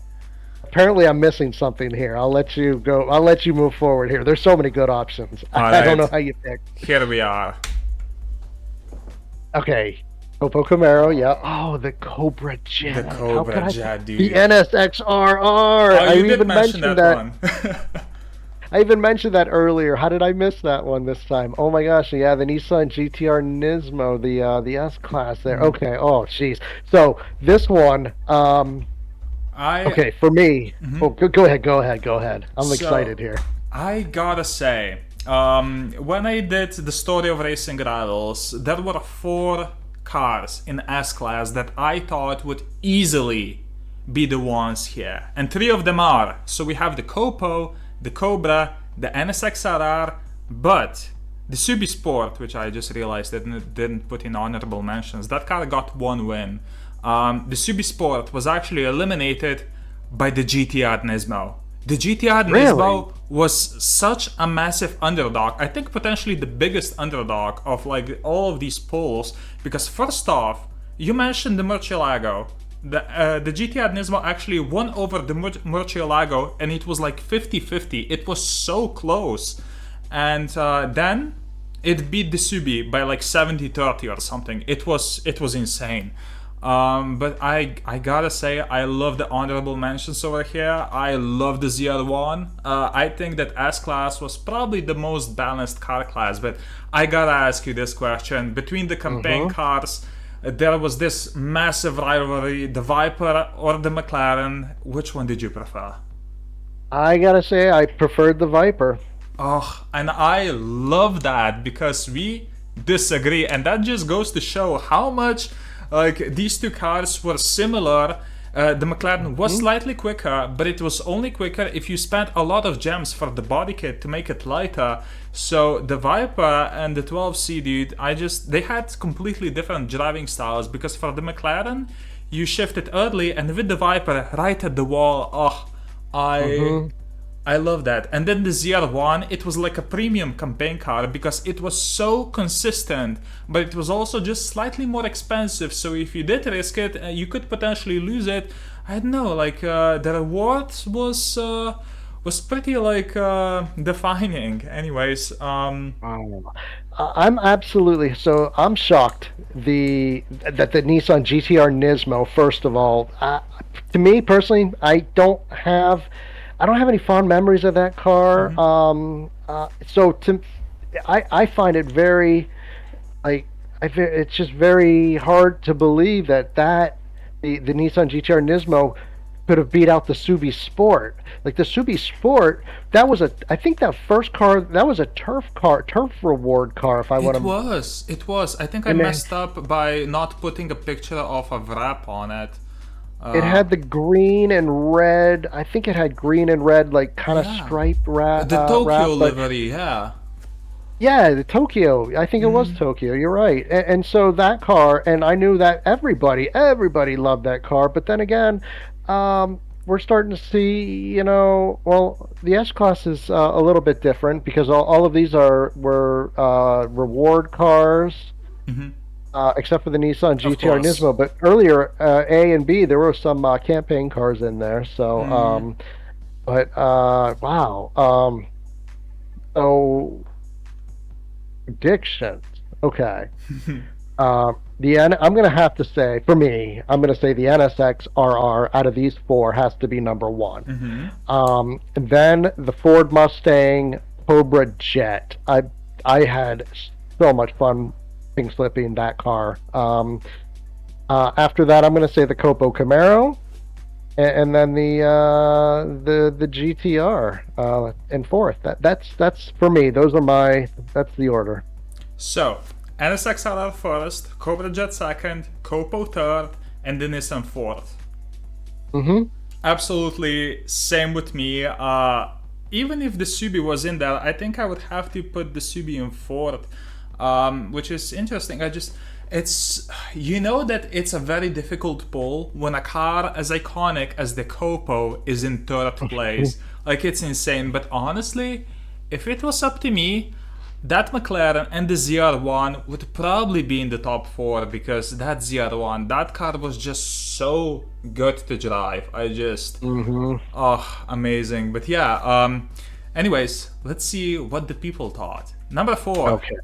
apparently I'm missing something here. I'll let you go. I'll let you move forward here. There's so many good options. I don't know Alright, how you pick. here we are. Okay, Oppo Camaro. Yeah. Oh, the Cobra The Jet. How could Cobra I? Jet, The dude. NSXRR. Oh, I you did even mention mentioned that that. one. I even mentioned that earlier. How did I miss that one this time? Oh my gosh, yeah, the Nissan GTR Nismo, the S class there. Okay. Oh, jeez. So this one, I okay, for me. Oh, go ahead, go ahead, go ahead. I'm so excited here. I gotta say, when I did the story of racing rivals, there were four cars in S class that I thought would easily be the ones here, and three of them are. So we have the Copo, the Cobra, the NSXRR, but the Subi Sport, which I just realized didn't put in honorable mentions, that car got one win. The Subi Sport was actually eliminated by the GTR Nismo. The GTR Really? Nismo was such a massive underdog. I think potentially the biggest underdog of like all of these polls because first off, you mentioned the Murcielago. The GTR Nismo actually won over the Murcielago and it was like 50-50. It was so close. And then it beat the Subi by like 70-30 or something. It was insane. But I gotta say I love the honorable mentions over here. I love the ZR1. I think that S class was probably the most balanced car class. But I gotta ask you this question: between the campaign Mm-hmm. cars, there was this massive rivalry: the Viper or the McLaren. Which one did you prefer? I gotta say, I preferred the Viper. Oh, and I love that because we disagree, and that just goes to show how much like these two cars were similar. The McLaren was Hmm. slightly quicker, but it was only quicker if you spent a lot of gems for the body kit to make it lighter. So the Viper and the 12C, dude, they had completely different driving styles because for the McLaren, you shifted early, and with the Viper right at the wall, oh, I Mm-hmm. I love that. And then the ZR1, it was like a premium campaign car because it was so consistent, but it was also just slightly more expensive. So if you did risk it, you could potentially lose it. I don't know, like the reward was pretty like defining. Anyways, Oh. I'm absolutely so. I'm shocked that the Nissan GTR Nismo. First of all, to me personally, I don't have any fond memories of that car. So I find it very like it's just very hard to believe that the Nissan GTR Nismo could have beat out the Subi Sport. Like the Subi Sport, that was a I think that first car that was a turf reward car. If I want it to, was, it was. I think I and then messed up by not putting a picture of a wrap on it. it Uh, had the green and red. I think it had green and red, like kind of yeah, striped the Tokyo wrap. But livery, yeah. yeah, the Tokyo. I think it was Tokyo. You're right. And so that car, and I knew that everybody loved that car. But then again, we're starting to see, well, the S class is a little bit different because all of these were reward cars, except for the Nissan Of GTR course. Nismo. But earlier, A and B, there were some campaign cars in there. So But wow. So predictions. Okay. I'm gonna have to say for me, I'm gonna say the NSX RR out of these four has to be number one. Hmm. And then the Ford Mustang Cobra Jet. I had so much fun pink slipping that car. After that, I'm gonna say the Copo Camaro, and then the GTR in fourth. That's for me. Those are my. That's the order. So, NSXR first, Cobra Jet second, Copo third, and the Nissan fourth. Mm-hmm. Absolutely same with me. Even if the Subi was in there, I think I would have to put the Subi in fourth, which is interesting. It's that it's a very difficult pull when a car as iconic as the Copo is in third place. Like it's insane. But honestly, if it was up to me, that McLaren and the ZR1 would probably be in the top four because that ZR1, that car was just so good to drive. Mm-hmm. Oh, amazing. But yeah, anyways, let's see what the people thought. Number four, Okay.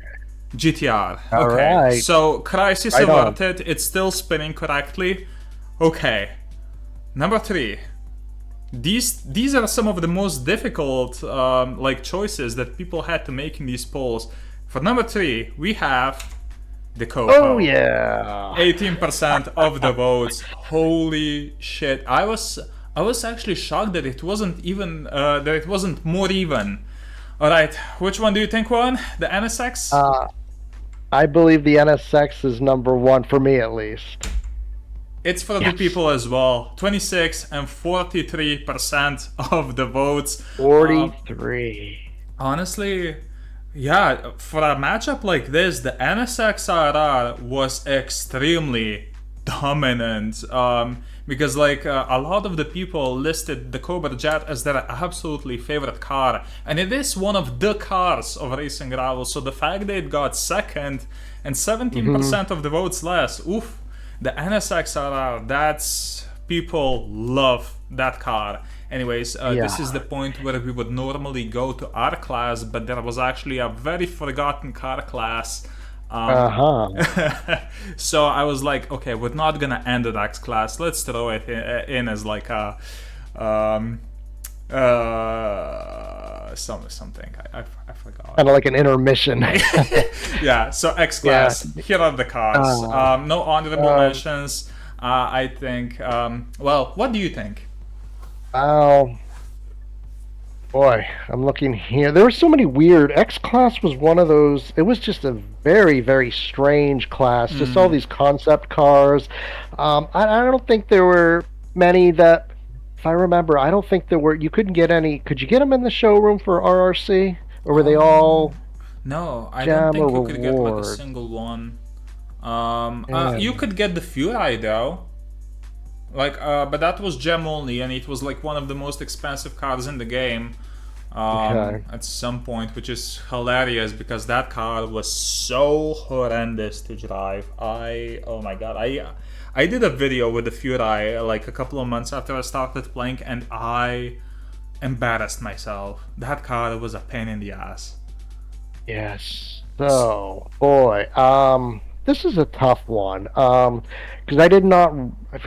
GTR. All Okay, right. so crisis Right on. averted, it's still spinning correctly. Okay, number three, these are some of the most difficult like choices that people had to make in these polls. For number three, we have the Oh Copo. yeah. 18% of the votes. Holy shit! I was actually shocked that it wasn't even that it wasn't more even. All right, which one do you think won? The NSX? Uh, I believe the NSX is number one for me at least. It's for the Yes. people as well. 26 and 43% of the votes. Um, 43. Honestly, yeah, for a matchup like this, the NSXRR was extremely dominant. Because a lot of the people listed the Cobra Jet as their absolutely favorite car, and it is one of the cars of racing gravel. So the fact that it got second and Mm-hmm. 17% of the votes less, oof, the NSXRR, that's people love that car. Anyways, this is Yeah. the point where we would normally go to our class, but there was actually a very forgotten car class. Um, Uh-huh. so I was like, okay, we're not gonna end the next class. Let's throw it in as like a um, something. I forgot. Kind of like an intermission. Yeah. So X Yeah. class. Here are the cars. Uh, No honorable um, mentions. I think. Well, what do you think? oh boy, I'm looking here. There were so many weird. X class was one of those. It was just a very, very strange class. Just all Hmm. these concept cars. I don't think there were many that. If I remember, I don't think there were. You couldn't get any. Could you get them in the showroom for RRC, or were they Oh all no, I don't gem or think you could get like a reward? single one. You Yeah. could get the Furai though. But that was gem only, and it was like one of the most expensive cars in the game. Okay. At some point, which is hilarious because that car was so horrendous to drive. Oh my god, I did a video with the Furai like a couple of months after I started playing, and I embarrassed myself. That car was a pain in the ass. Yes. So, boy, this is a tough one. Because I did not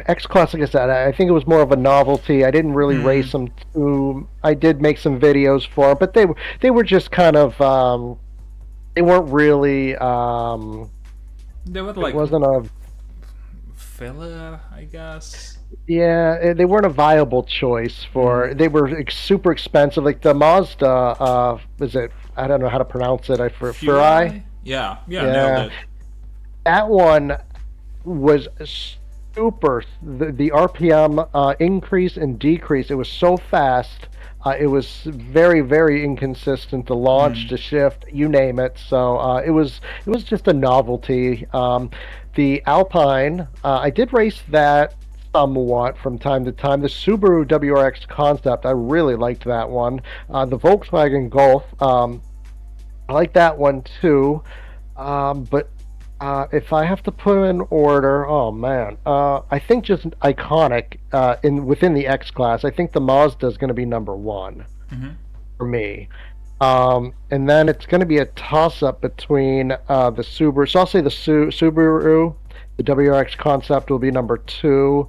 X Class, like I said, I think it was more of a novelty. I didn't really race Hmm. them too. I did make some videos for it, but they were just kind of they weren't really They were it like wasn't a filler, I guess. yeah, they weren't a viable choice Hmm. for. They were super expensive. Like the Mazda, is it? I don't know how to pronounce it. I for I. Furai? Yeah, yeah, nailed Yeah, it. that one was super. The RPM increase and decrease. It was so fast. It was very very inconsistent. The launch, Hmm. to shift, you name it. So it was just a novelty. The Alpine, I did race that somewhat from time to time. The Subaru WRX concept, I really liked that one. The Volkswagen Golf, I like that one too. But If I have to put in order, oh man, I think just iconic in within the X class. I think the Mazda is going to be number one for me. And then it's going to be a toss up between the Subaru. So I'll say the Subaru, the WRX concept will be number two,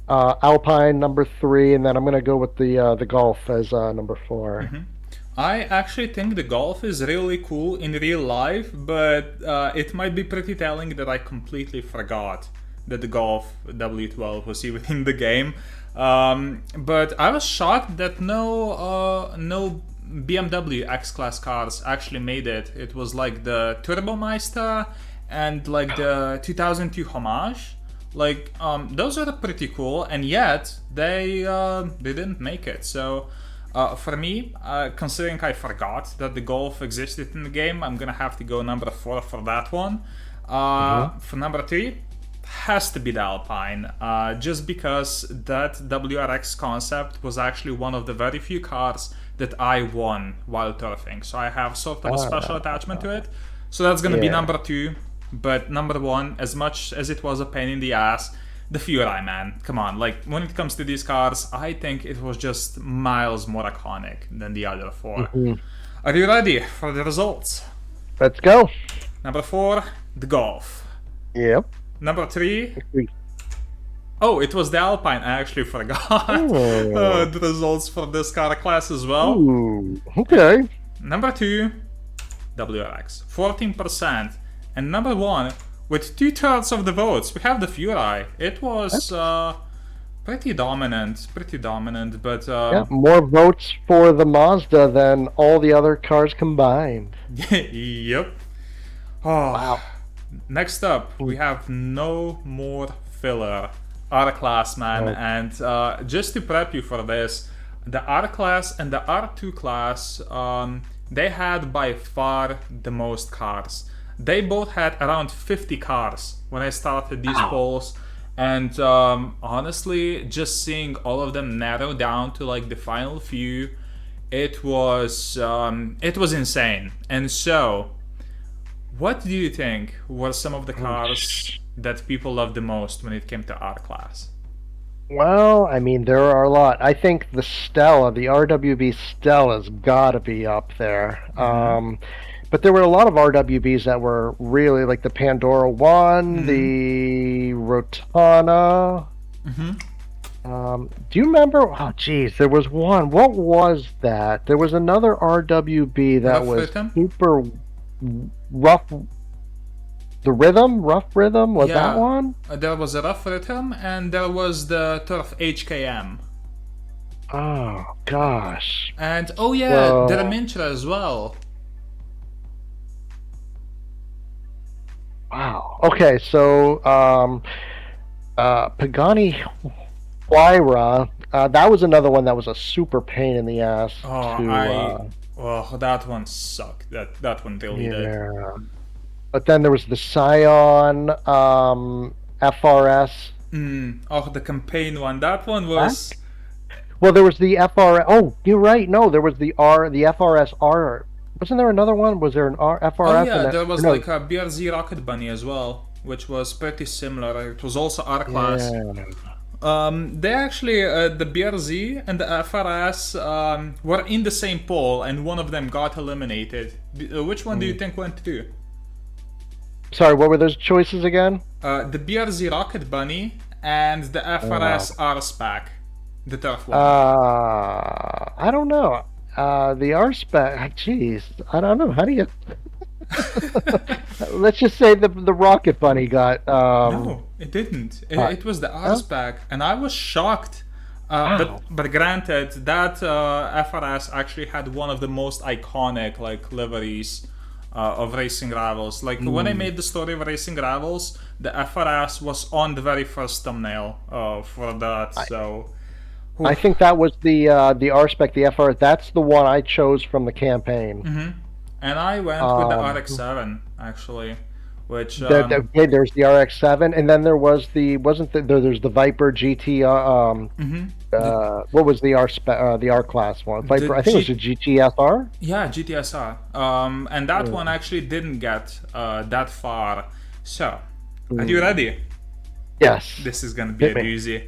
Alpine number three, and then I'm going to go with the Golf as number four. I actually think the Golf is really cool in real life, but it might be pretty telling that I completely forgot that the Golf W12 was even in the game. But I was shocked that no BMW X-Class cars actually made it. It was like the Turbomeister and like the 2002 Homage. Like those are pretty cool, and yet they didn't make it. So for me, considering I forgot that the Golf existed in the game, I'm gonna have to go number four for that one. For number three, has to be the Alpine, just because that WRX concept was actually one of the very few cars that I won while turfing. So I have sort of a special attachment to it. So that's gonna be number two. But number one, as much as it was a pain in the ass, the Furai, man. Come on, like when it comes to these cars, I think it was just miles more iconic than the other 4. Are you ready for the results? Let's go. Number 4, the Golf. Yep. Number 3, oh, it was the Alpine. I actually forgot the results for this car class as well. Ooh, okay. Number 2, WRX, 14%. And number 1, with 2/3 of the votes, we have the Furai. It was pretty dominant, but yeah, more votes for the Mazda than all the other cars combined. Yep. Oh, wow. Next up, we have no more filler. R-Class, man. Oh. And just to prep you for this, the R-Class and the R2 class, they had by far the most cars. They both had around 50 cars when I started these polls. And honestly, just seeing all of them narrow down to like the final few, it was insane. And so, what do you think were some of the cars that people loved the most when it came to R-Class? Well, I mean, there are a lot. I think the Stella, the RWB Stella's got to be up there. But there were a lot of RWBs that were really like the Pandora one, the Rotana. Do you remember? Oh, geez, there was one. What was that? There was another RWB that was super rough. The Rough Rhythm, was that one? There was a Rough Rhythm, and there was the Turf HKM. Oh, gosh. And, the Remintra as well. Wow. Okay, so Pagani Huayra, that was another one that was a super pain in the ass. That one sucked. That one really did. But then there was the Scion FRS. The campaign one. That one was. Well, there was the FRS. Oh, you're right. No, there was the FRS-R. Wasn't there another one? Was there an FRS? Oh yeah, there was like a BRZ Rocket Bunny as well, which was pretty similar. It was also R-Class. Yeah. They actually, the BRZ and the FRS were in the same poll, and one of them got eliminated. Which one do you think went to? Sorry, what were those choices again? The BRZ Rocket Bunny and the FRS R-Spec, the turf one. I don't know. The R-Spec, jeez, I don't know. How do you... Let's just say the Rocket Bunny got... No, it didn't. It was the R-Spec, and I was shocked. But granted, that FRS actually had one of the most iconic like liveries of Racing Rivals. Like when I made the story of Racing Rivals, the FRS was on the very first thumbnail for that. So I think that was the R-Spec, the FRS. That's the one I chose from the campaign. And I went with the RX-7 actually, which there's the RX-7, and then there was there's the Viper GT. What was the the R-Class one? Viper, I think it was a GTSR. Yeah, GTSR. And that one actually didn't get that far. So, are you Hmm. ready? Yes. This is gonna be Hit a me. doozy.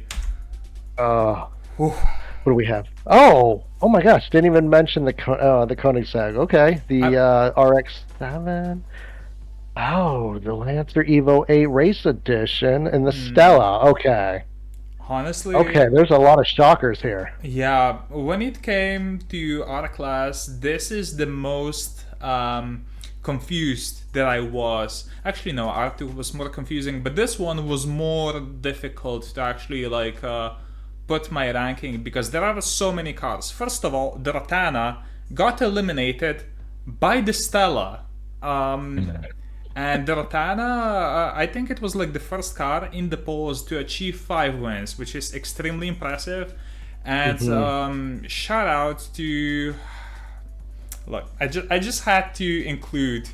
Uh, Whew. what do we have? Oh my gosh! Didn't even mention the Koenigsegg. Okay, I, the RX-7. Oh, the Lancer Evo 8 Race Edition and the Stella. Okay, honestly, okay. There's a lot of shockers here. yeah, when it came to our class, this is the most confused that I was. Actually, no, R2 was more confusing, but this one was more difficult to actually put my ranking because there are so many cars. First of all, the Rotana got eliminated by the Stella. Um, and the Rotana, I think it was like the first car in the polls to achieve 5 wins, which is extremely impressive. And Hmm. shout out to, look, I just had to include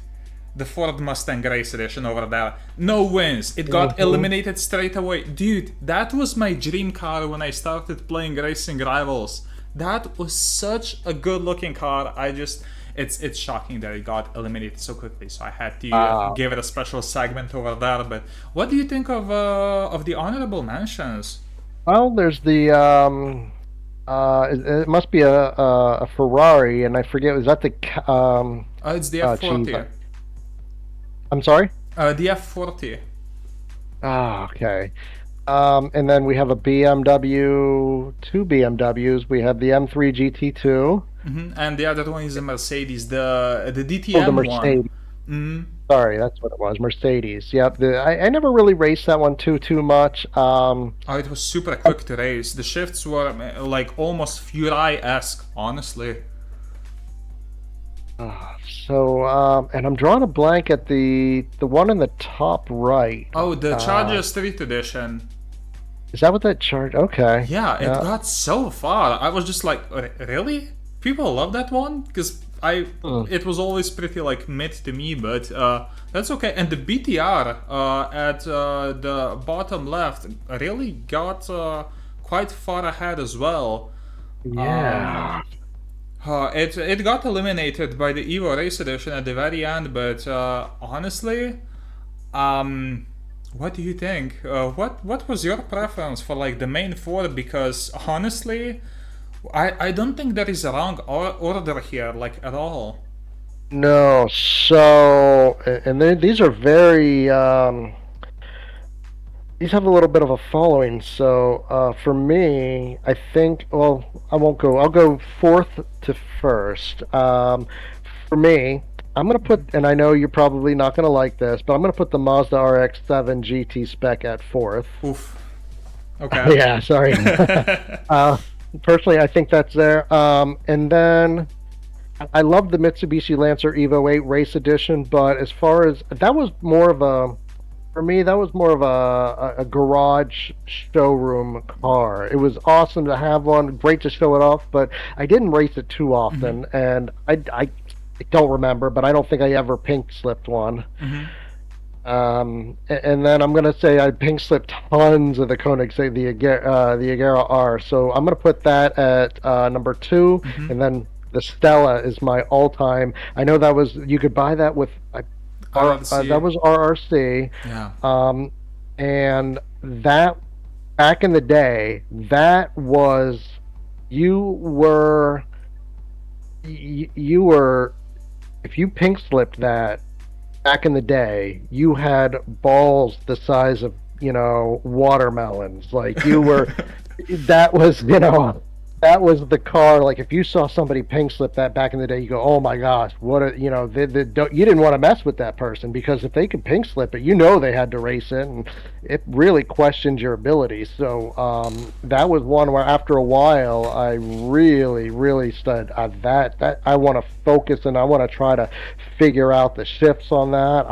the Ford Mustang Race Edition over there. No wins. It got Hmm. eliminated straight away. Dude, that was my dream car when I started playing Racing Rivals. That was such a good looking car. It's shocking that it got eliminated so quickly. So I had to give it a special segment over there. But what do you think of the honorable mentions? Well, there's the it must be a Ferrari, and I forget. Was that the It's the geez, F40. I'm sorry. The F40. Okay. And then we have a BMW, two BMWs. We have the M3 GT2. And the other one is a Mercedes, the Oh, the DTM one. Mercedes. Sorry, that's what it was. Mercedes. Yep. I never really raced that one too much. Oh, it was super quick to race. The shifts were like almost Furai-esque, honestly. And I'm drawing a blank at the one in the top right. Oh, the Uh, Charger Street Edition. is that what that chart? Okay. Yeah, it Yeah. got so far. I was just like, really? People love that one? Because Hmm. it was always pretty like mid to me, but that's okay. And the BTR at the bottom left really got quite far ahead as well. Um, Yeah. it got eliminated by the Evo Race Edition at the very end, but honestly, um, what do you think? What was your preference for like the main four? Because honestly, I don't think there is a wrong order here, like at all. No. These are very these have a little bit of a following. So for me, I think. Well, I won't go. I'll go fourth to first. For me, I'm gonna put, and I know you're probably not gonna like this, but I'm gonna put the Mazda RX-7 GT spec at fourth. Oof. Okay. Yeah, sorry. uh, Personally, I think that's there. And then I love the Mitsubishi Lancer Evo 8 Race Edition, but as far as that was more of a for me, that was more of a garage showroom car. It was awesome to have one, great to show it off, but I didn't race it too often, and I don't remember, but I don't think I ever pink slipped one. And then I'm gonna say I pink slipped tons of the Koenigsegg, the Agera R. So I'm gonna put that at number two, and then the Stella is my all-time. I know that was you could buy that with that RRC. was RRC, Yeah. um, and that back in the day, that was you were you were if you pink slipped that back in the day, you had balls the size of, watermelons. Like you were, that was, that was the car. Like if you saw somebody pink slip that back in the day, you go, "Oh my gosh, what a, you didn't want to mess with that person because if they could pink slip it, they had to race it, and it really questioned your abilities." So that was one where after a while, I really, really said that I want to focus and I want to try to figure out the shifts on that.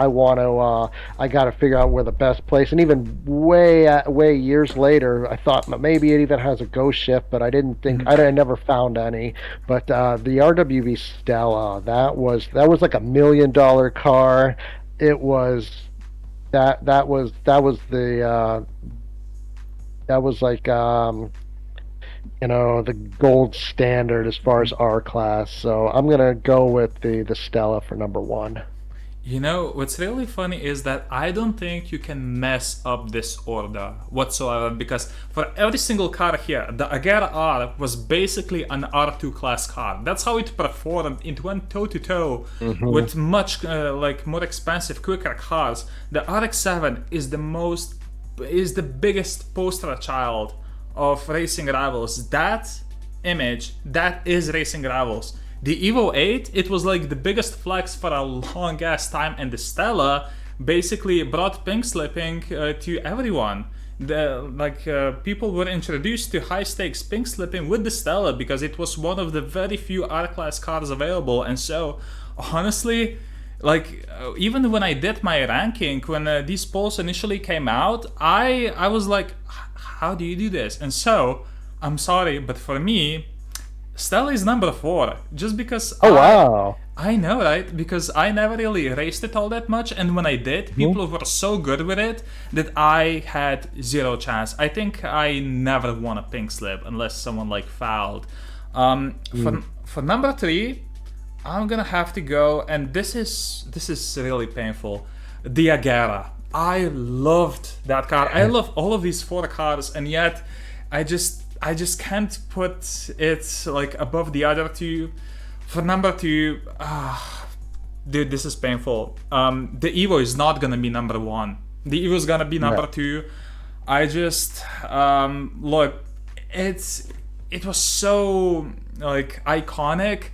I got to figure out where the best place. And even way years later, I thought maybe it even has a ghost shift, but I didn't think I never found any. But the RWV Stella, that was like $1 million car. It was that was like the gold standard as far as R class. So I'm gonna go with the Stella for number one. You know, what's really funny is that I don't think you can mess up this order whatsoever because for every single car here, the Agera R was basically an R2 class car. That's how it performed. It went toe to toe Hmm. with much like more expensive, quicker cars. The RX-7 is the biggest poster child of racing rivals. That image, that is racing rivals. The Evo 8, it was like the biggest flex for a long ass time, and the Stella basically brought pink slipping to everyone. People were introduced to high stakes pink slipping with the Stella because it was one of the very few R class cars available, and so honestly, even when I did my ranking, when these polls initially came out, I was like, how do you do this? And so I'm sorry, but for me, Stella is number four, just because Oh wow. I know, right? Because I never really raced it all that much, and when I did, Mhm. people were so good with it that I had zero chance. I think I never won a pink slip unless someone like fouled. Mm. For number three, I'm gonna have to go, and this is really painful. The Agera. I loved that car. I love all of these four cars, and yet I just can't put it like above the other two. For number two, dude, this is painful. The Evo is not gonna be number one. The Evo is gonna be number No. two. I just look, it's it was so like iconic.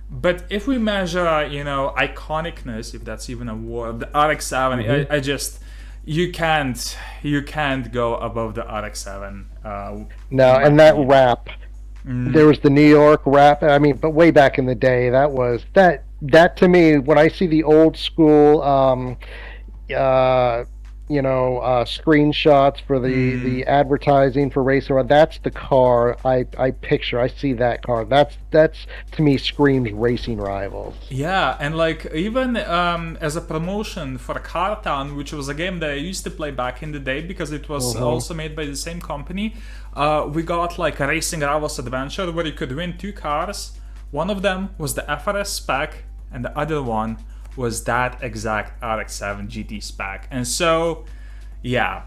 But if we measure, iconicness, if that's even a word, the RX-7, Hmm. I just you can't go above the RX-7, No, in my and that opinion. wrap. There was the New York wrap. I mean, but way back in the day, that to me, when I see the old school, uh, screenshots for the advertising for Racer One, that's the car I picture. I see that car. That's to me screams racing rivals. Yeah, and like even as a promotion for Car Town, which was a game that I used to play back in the day because it was Hmm. also made by the same company, we got like a Racing Rivals Adventure where you could win two cars. One of them was the FRS spec, and the other one was that exact RX-7 GT spec. And so, yeah,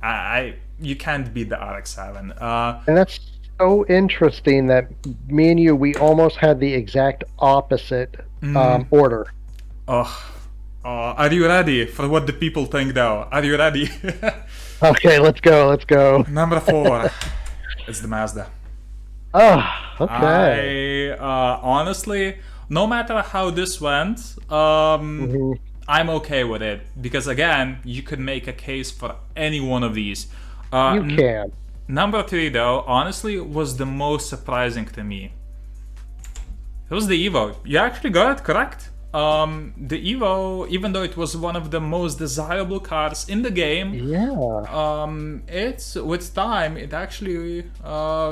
I you can't beat the RX-7. And that's so interesting that me and you, we almost had the exact opposite order. Oh, are you ready for what the people think, though? Are you ready? Okay, let's go. Let's go. Number four, it's the Mazda. Ah, okay. I honestly, no matter how this went, Hmm. I'm okay with it because again, you could make a case for any one of these. You can. Number three, though, honestly, was the most surprising to me. It was the Evo. You actually got it correct. The Evo, even though it was one of the most desirable cars in the game, Yeah. it's with time it actually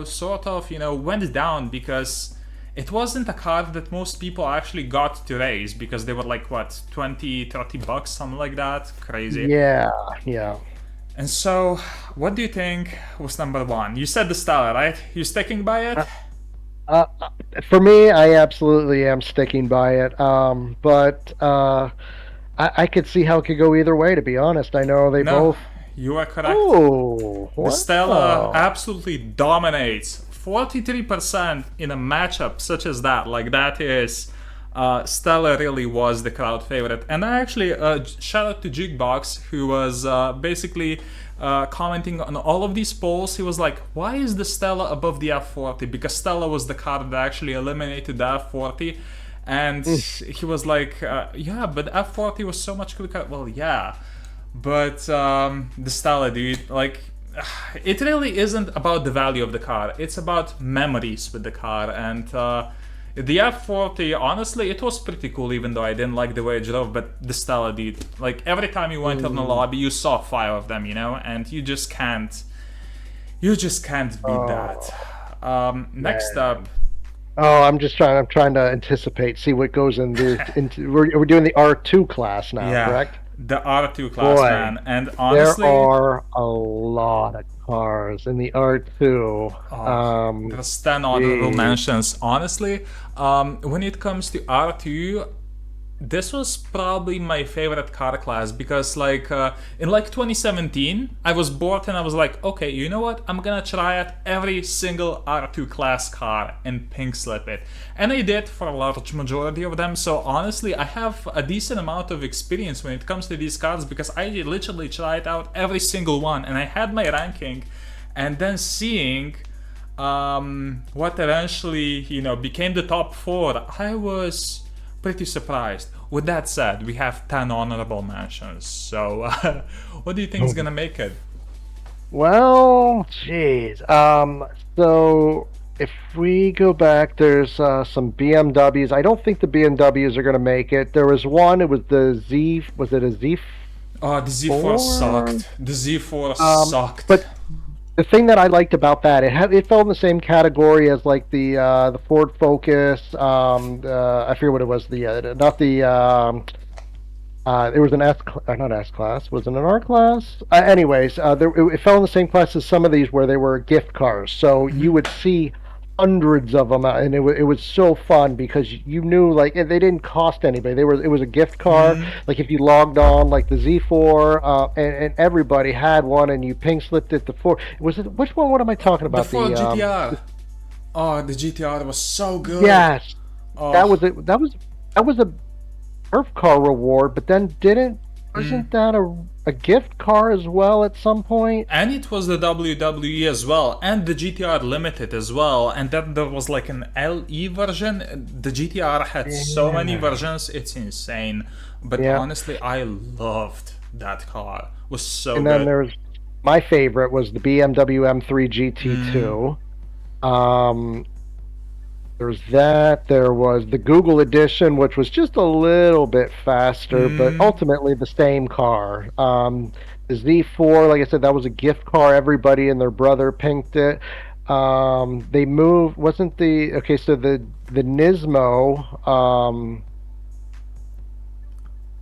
sort of went down because it wasn't a car that most people actually got to race because they were like what 20-30 bucks, something like that, crazy. Yeah. Yeah. And so, what do you think was number one? You said the Stella, right? You sticking by it? Uh, uh, uh, for me, I absolutely am sticking by it. But I could see how it could go either way. To be honest, I know they No, both. you are correct. Oh, The Stella wow. absolutely dominates 43% in a matchup such as that. Like, that is. Stella really was the crowd favorite. And I actually, shout out to Jukebox, who was basically commenting on all of these polls. He was like, why is the Stella above the F40? Because Stella was the car that actually eliminated the F40. And Mm. he was like, yeah, but F40 was so much quicker. Well, yeah. But the Stella, dude, like, it really isn't about the value of the car. It's about memories with the car. And the F40, honestly, it was pretty cool, even though I didn't like the way it drove. But the Stella, dude, like, every time you went in the Mm. lobby, you saw five of them, and you just can't beat that. Oh Next man. up, Oh, I'm trying to anticipate, see what goes into. We're doing the R2 class now, yeah, correct? the R2 class, Boy, man. And there honestly, are a lot of cars in the R2. there's 10 honorable Geez. mentions. Honestly, when it comes to R2, This was probably my favorite car class because like in like 2017 I was bored and I was like, okay, you know what, I'm gonna try out every single R2 class car and pink slip it, and I did for a large majority of them. So honestly I have a decent amount of experience when it comes to these cars because I literally tried out every single one and I had my ranking. And then seeing what eventually became the top four, I was pretty surprised. With that said, we have 10 honorable mentions. So, what do you think is gonna make it? Well, jeez. So if we go back, there's some BMWs. I don't think the BMWs are going to make it. There was one. It was the Z. Was it a Oh, the Z4 Z4? sucked. The Z4 Um, sucked. but the thing that I liked about that, it fell in the same category as like the Ford Focus. I forget what it was. The not the There was an not S class. Was it an R class? Anyways, it fell in the same class as some of these where they were gift cars. So you would see hundreds of them, and it was so fun because you knew like they didn't cost anybody. It was a gift car. Mm, Like if you logged on, like the Z4, and everybody had one, and you pink slipped it. The four was it? Which one? What am I talking the about? Ford GTR. Oh, the GTR was so good. Yes, that Oh, was it. That was a turf car reward, but then didn't mm. wasn't that a gift car as well at some point? And it was the WWE as well, and the GTR Limited as well, and then there was like an LE version. The GTR had so many Yeah. versions, it's insane. But Yeah. honestly, I loved that car. It was so And then good. there's my favorite was the BMW M3 Mm, GT2. Um, there's that. There was the Google edition, which was just a little bit faster, but mm. ultimately the same car. The Z4, like I said, that was a gift car. Everybody and their brother pinked it. They moved. Wasn't the okay? So the Nismo,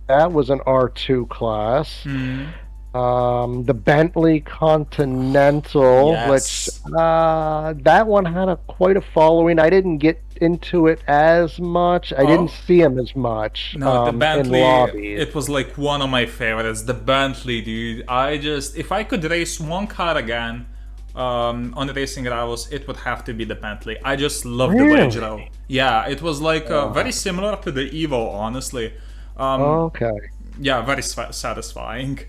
that was an R2 class. Mm. The Bentley Continental, which Yes. that one had quite a following. I didn't get into it as much. I didn't Oh, see him as much no, the in Bentley, lobbies. it was like one of my favorites. The Bentley, dude. If I could race one car again on the racing rivals, it would have to be the Bentley. I just love the way it drove. Really? Yeah, it was like Uh, very similar to the Evo, honestly. Um, okay. yeah, very satisfying.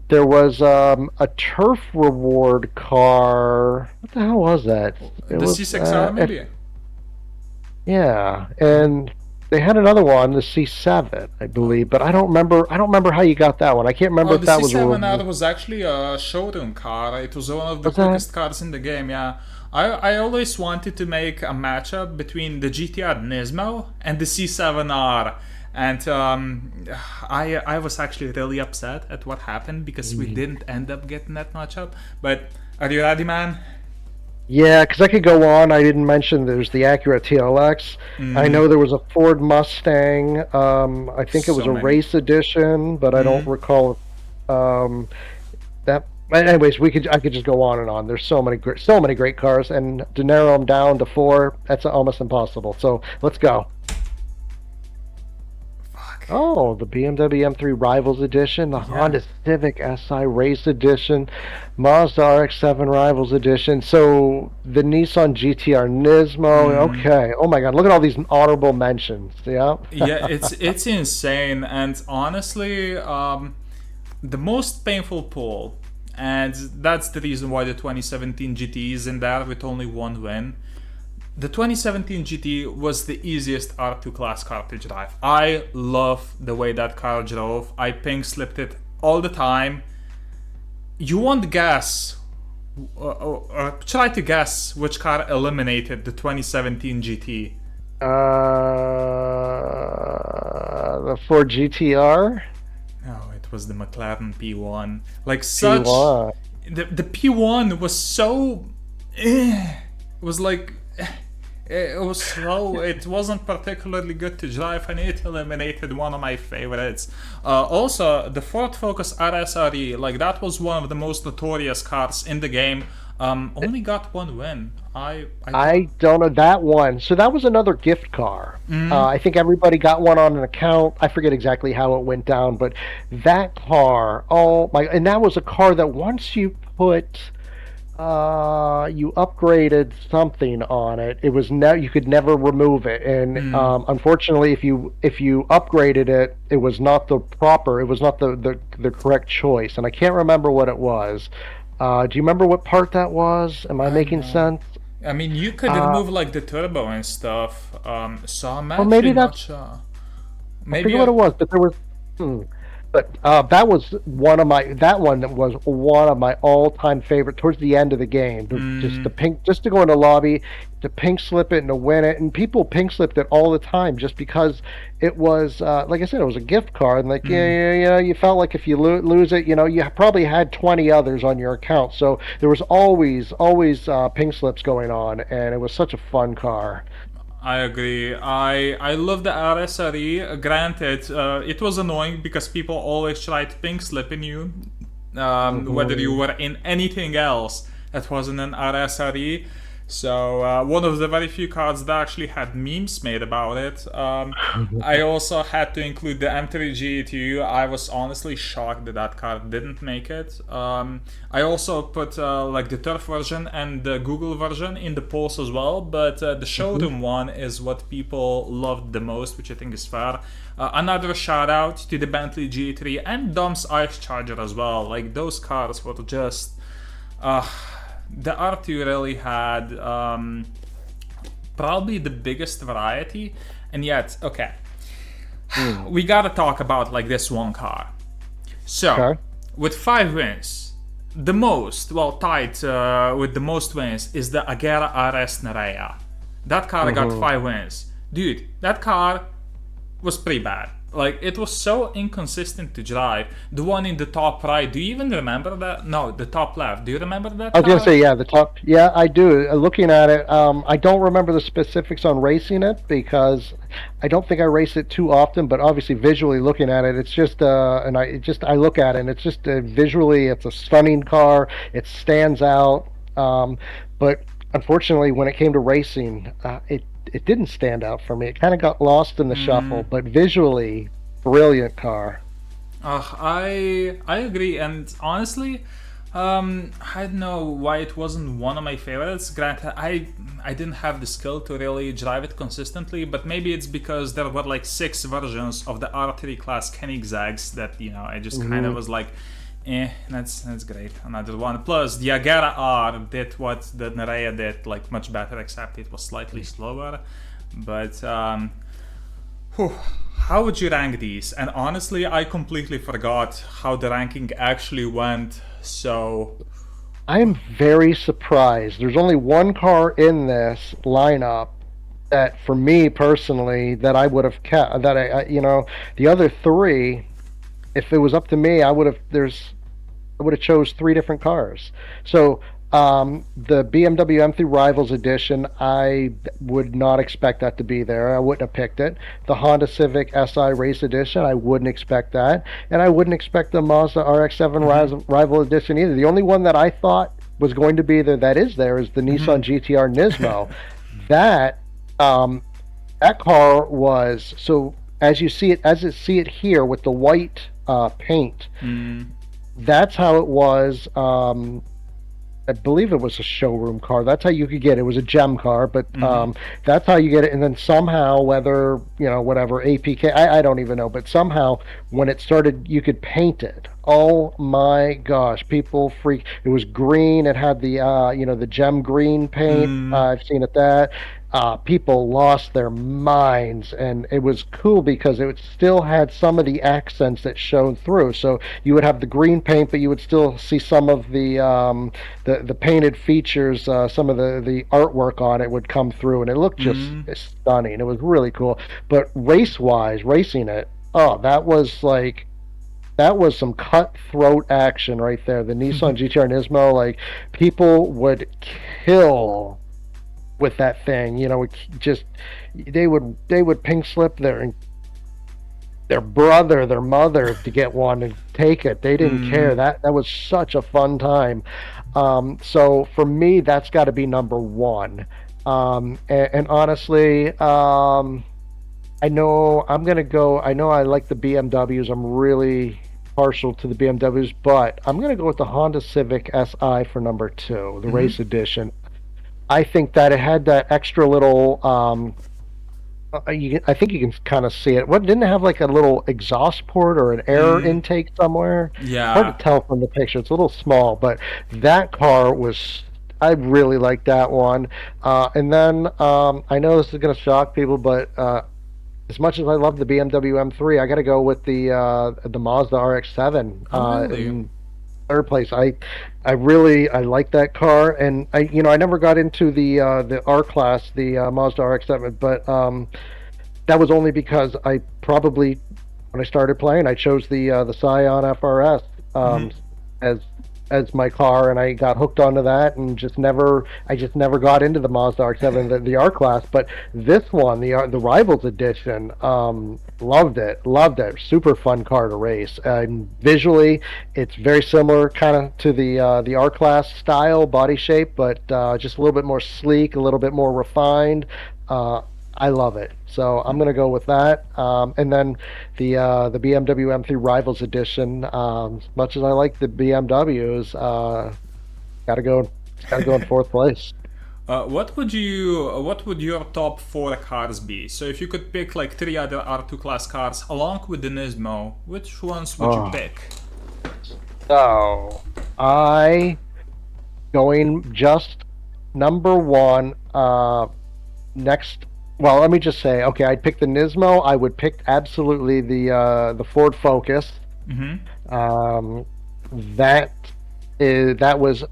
There was a turf reward car. What the hell was that? It The was C6R maybe. yeah, and they had another one, the C7, I believe, but I don't remember. I don't remember how you got that one. I can't remember Oh, if the that was a C7R was actually a showroom car. It was one of the was that. quickest cars in the game, yeah. I always wanted to make a matchup between the GTR Nismo and the C7R. And I was actually really upset at what happened because we didn't end up getting that matchup. But are you ready, man? Yeah, because I could go on. I didn't mention there's the Acura TLX. I Mm, know there was a Ford Mustang. I think it was so a many. race edition, but I don't Mm. recall um, that. But anyways, I could just go on and on. There's so many great cars, and to narrow them down to four, that's almost impossible. So let's go. Fuck. Oh, the BMW M3 Rivals Edition, the Yeah. Honda Civic Si Race Edition, Mazda RX-7 Rivals Edition. So the Nissan GTR Nismo. Mm. Okay. Oh my God, look at all these honorable mentions. Yeah. Yeah, it's insane, and honestly, the most painful pull, and that's the reason why the 2017 GT is in there with only one win. The 2017 GT was the easiest R2 class car to drive. I love the way that car drove. I pink slipped it all the time. You won't guess, try to guess which car eliminated the 2017 GT. The Ford GTR Oh, it was the McLaren P1. Like such, P1. the P1 was so. It was like. It was slow. It wasn't particularly good to drive, and it eliminated one of my favorites. Also, the Ford Focus RSRE, like that was one of the most notorious cars in the game. Only got one win. I don't. I don't know that one. So that was another gift car. I think everybody got one on an account. I forget exactly how it went down, but that car, oh my, and that was a car that once you put you upgraded something on it, it was you could never remove it. And unfortunately, if you upgraded it, it was not it was not the correct choice. And I can't remember what it was. Do you remember what part that was? Am I making No. sense? I mean, you could Uh, remove like the turbo and stuff. So I'm or actually maybe not that's sure. I Maybe forget what it was, but there was. Hmm. But that was one of my that one was one of my all-time favorite towards the end of the game. Just the pink, just to go in the lobby, to pink slip it and to win it, and people pink slipped it all the time just because it was like I said, it was a gift card, and like yeah, you felt like if you lose it, you probably had 20 others on your account, so there was always pink slips going on, and it was such a fun car. I agree. I love the RSRE. Granted, it was annoying because people always tried pink slipping you, whether you Hmm. were in anything else that wasn't an RSRE. So one of the very few cards that actually had memes made about it. I also had to include the M3G2. I was honestly shocked that that card didn't make it. I also put like the turf version and the Google version in the polls as well, but the showroom one is what people loved the most, which I think is fair. Another shout out to the Bentley G3 and Dom's Ice Charger as well. Like those cars were just uh, the R2 really had probably the biggest variety, and yet, okay, Hmm. we gotta talk about like this one car. So, Okay. with 5 wins, the most, well, tied with the most wins is the Agera RS Nerea. That car got Hmm. 5 wins. Dude, that car was pretty bad. Like, it was so inconsistent to drive. The one in the top right, do you even remember that? No, the top left. Do you remember that I was gonna car? say, yeah, the top. Yeah, I do. Looking at it, I don't remember the specifics on racing it because I don't think I race it too often. But obviously, visually looking at it, it's just and I look at it, and it's just visually, it's a stunning car. It stands out. But unfortunately, when it came to racing, it didn't stand out for me. It kind of got lost in the shuffle. But visually, brilliant car. I agree, and honestly, I don't know why it wasn't one of my favorites. Granted, I didn't have the skill to really drive it consistently, but maybe it's because there were like 6 versions of the R3 class Koenigsegg's that I just kind of Hmm. was like, that's great. Another one. Plus, the Agera R did what the Nerea did, like much better, except it was slightly slower. But whew, how would you rank these? And honestly, I completely forgot how the ranking actually went. So, I am very surprised. There's only one car in this lineup that, for me personally, that I would have kept. The other three, if it was up to me, I would have chose three different cars. So the BMW M3 Rivals Edition, I would not expect that to be there. I wouldn't have picked it. The Honda Civic Si Race Edition, I wouldn't expect that, and I wouldn't expect the Mazda RX-7 Rival Edition either. The only one that I thought was going to be there that is there is the Nissan GTR Nismo. That um, that car was so as you see it here with the white paint. That's how it was. I believe it was a showroom car. That's how you could get it. It was a gem car, but that's how you get it. And then somehow, whether whatever APK, I don't even know, but somehow when it started, you could paint it. Oh my gosh, people freak! It was green. It had the the gem green paint. I've seen it that. People lost their minds, and it was cool because it still had some of the accents that shone through. So you would have the green paint, but you would still see some of the painted features, some of the artwork on it would come through, and it looked just stunning. It was really cool. But racing it, oh, that was some cutthroat action right there. The Nissan GTR Nismo, like people would kill with that thing. Just they would pink slip their their brother, their mother to get one and take it. They didn't care. Mm, That was such a fun time. So for me, that's got to be number one. And honestly, I know I'm gonna go. I know I like the BMWs. I'm really partial to the BMWs, but I'm gonna go with the Honda Civic Si for number two, the mm-hmm, race edition. I think that it had that extra little. I think you can kind of see it. What didn't it have like a little exhaust port or an air mm, intake somewhere? Hard to yeah. tell from the picture. It's a little small, but that car was. I really liked that one. And then I know this is going to shock people, but as much as I love the BMW M3, I got to go with the Mazda RX-7 Oh, really? in third place. I like that car, and I never got into the R class, the Mazda RX-7, but that was only because I probably when I started playing, I chose the Scion FRS Mm-hmm. as as my car, and I got hooked onto that, and just never got into the Mazda RX-7, the R class. But this one, the Rivals Edition, loved it. Super fun car to race, and visually, it's very similar, kind of to the R class style body shape, but just a little bit more sleek, a little bit more refined. Uh, I love it. So I'm gonna go with that. And then the BMW M3 Rivals Edition. As much as I like the BMWs, gotta go. It's gotta go in fourth place. What would your top four cars be? So if you could pick like three other R2 class cars along with the Nismo, which ones would you Oh, pick? so I going just number one. Next. Well, let me just say, okay, I'd pick the Nismo. I would pick absolutely the Ford Focus. Mm-hmm. Um, that that was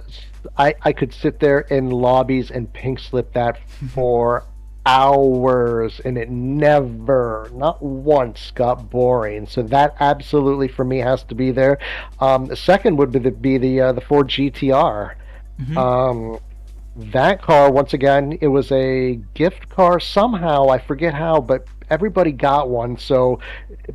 I could sit there in lobbies and pink slip that for hours, and it never, not once, got boring. So that absolutely for me has to be there. The second would be the Ford GTR. Mm-hmm. Um, that car, once again, it was a gift car somehow. I forget how, but everybody got one. So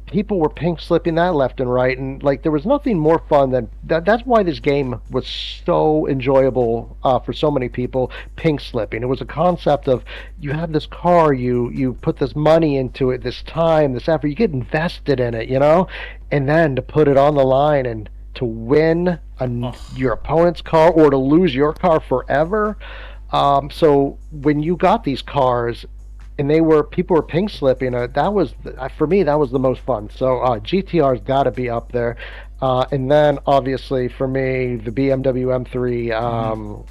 people were pink slipping that left and right, and like there was nothing more fun than that. That's why this game was so enjoyable for so many people. Pink slipping. It was a concept of you have this car, you put this money into it, this time, this effort, you get invested in it, and then to put it on the line and to win Oh, your opponent's car or to lose your car forever. So when you got these cars and they were people were pink slipping, that was for me that was the most fun. So GTR's got to be up there, and then obviously for me the BMW M3, mm-hmm.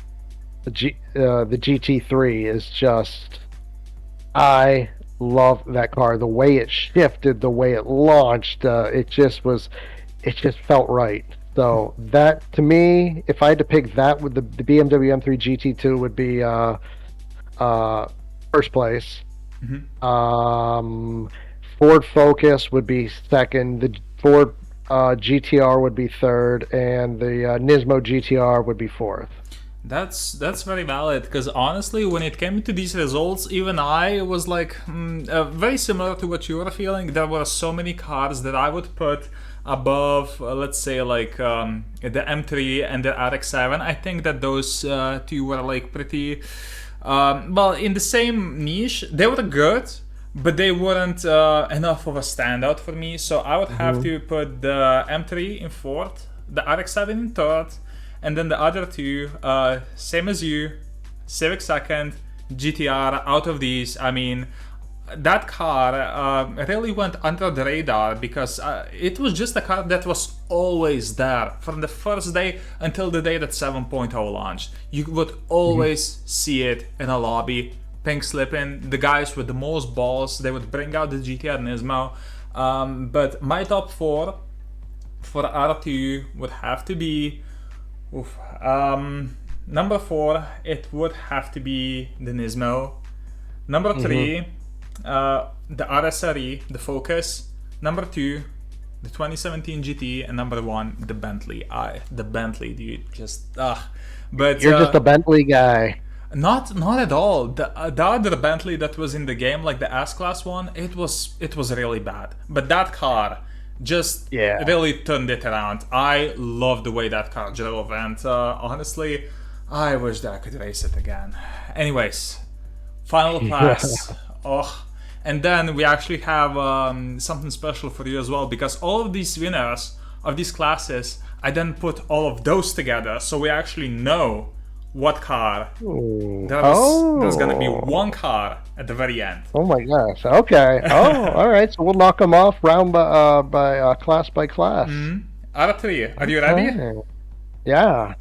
the GT3 is just I love that car. The way it shifted, the way it launched, it just felt right. So that to me, if I had to pick that with the BMW M3 GT2 would be uh, first place. Mm-hmm. Um, Ford Focus would be second. The Ford GTR would be third, and the Nismo GTR would be fourth. That's very valid because honestly, when it came to these results, even I was like very similar to what you were feeling. There were so many cars that I would put above, let's say, like the M3 and the RX-7. I think that those two were like pretty well in the same niche. They were good, but they weren't enough of a standout for me. So I would have Mm-hmm. to put the M3 in fourth, the RX-7 in third, and then the other two, same as you, Civic second, GTR. Out of these, I mean, that car really went under the radar because it was just a car that was always there from the first day until the day that 7.0 launched. You would always see it in a lobby, pink slipping. The guys with the most balls, they would bring out the GTR Nismo. But my top four for R2 would have to be. Oof. Number four, it would have to be the Nismo. Number Mm-hmm. three, the RSRE, the Focus. Number two, the 2017 GT, and number one, the Bentley. The Bentley, dude, just But You're just a Bentley guy. Not at all. The other Bentley that was in the game, like the S class one, it was really bad. But that car just Yeah. really turned it around. I love the way that car drove, and honestly, I wish that I could race it again. Anyways, final Yeah. class. Oh, and then we actually have something special for you as well, because all of these winners of these classes, I then put all of those together, so we actually know what car. Ooh. There's gonna be Oh. one car at the very end. Oh my gosh. Okay. Oh, all right. So we'll knock them off round by class by class. Out of three, are you ready? Okay. Yeah.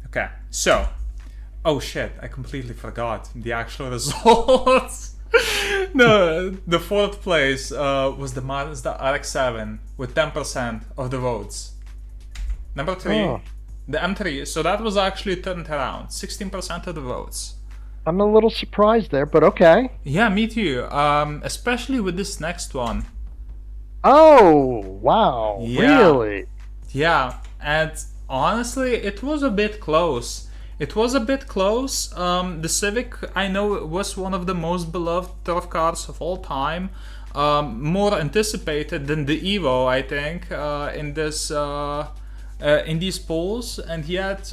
Okay, so. Oh shit, I completely forgot the actual results. No, the fourth place was the Mazda RX-7 with 10% of the votes. Number Oh, three, the M3, so that was actually turned around, 16% of the votes. I'm a little surprised there, but okay. Yeah, me too. Especially with this next one. Oh, wow. Yeah, Really? yeah, and honestly, it was a bit close. It was a bit close. The Civic, I know, was one of the most beloved turf cars of all time. More anticipated than the Evo, I think, in these polls, and yet,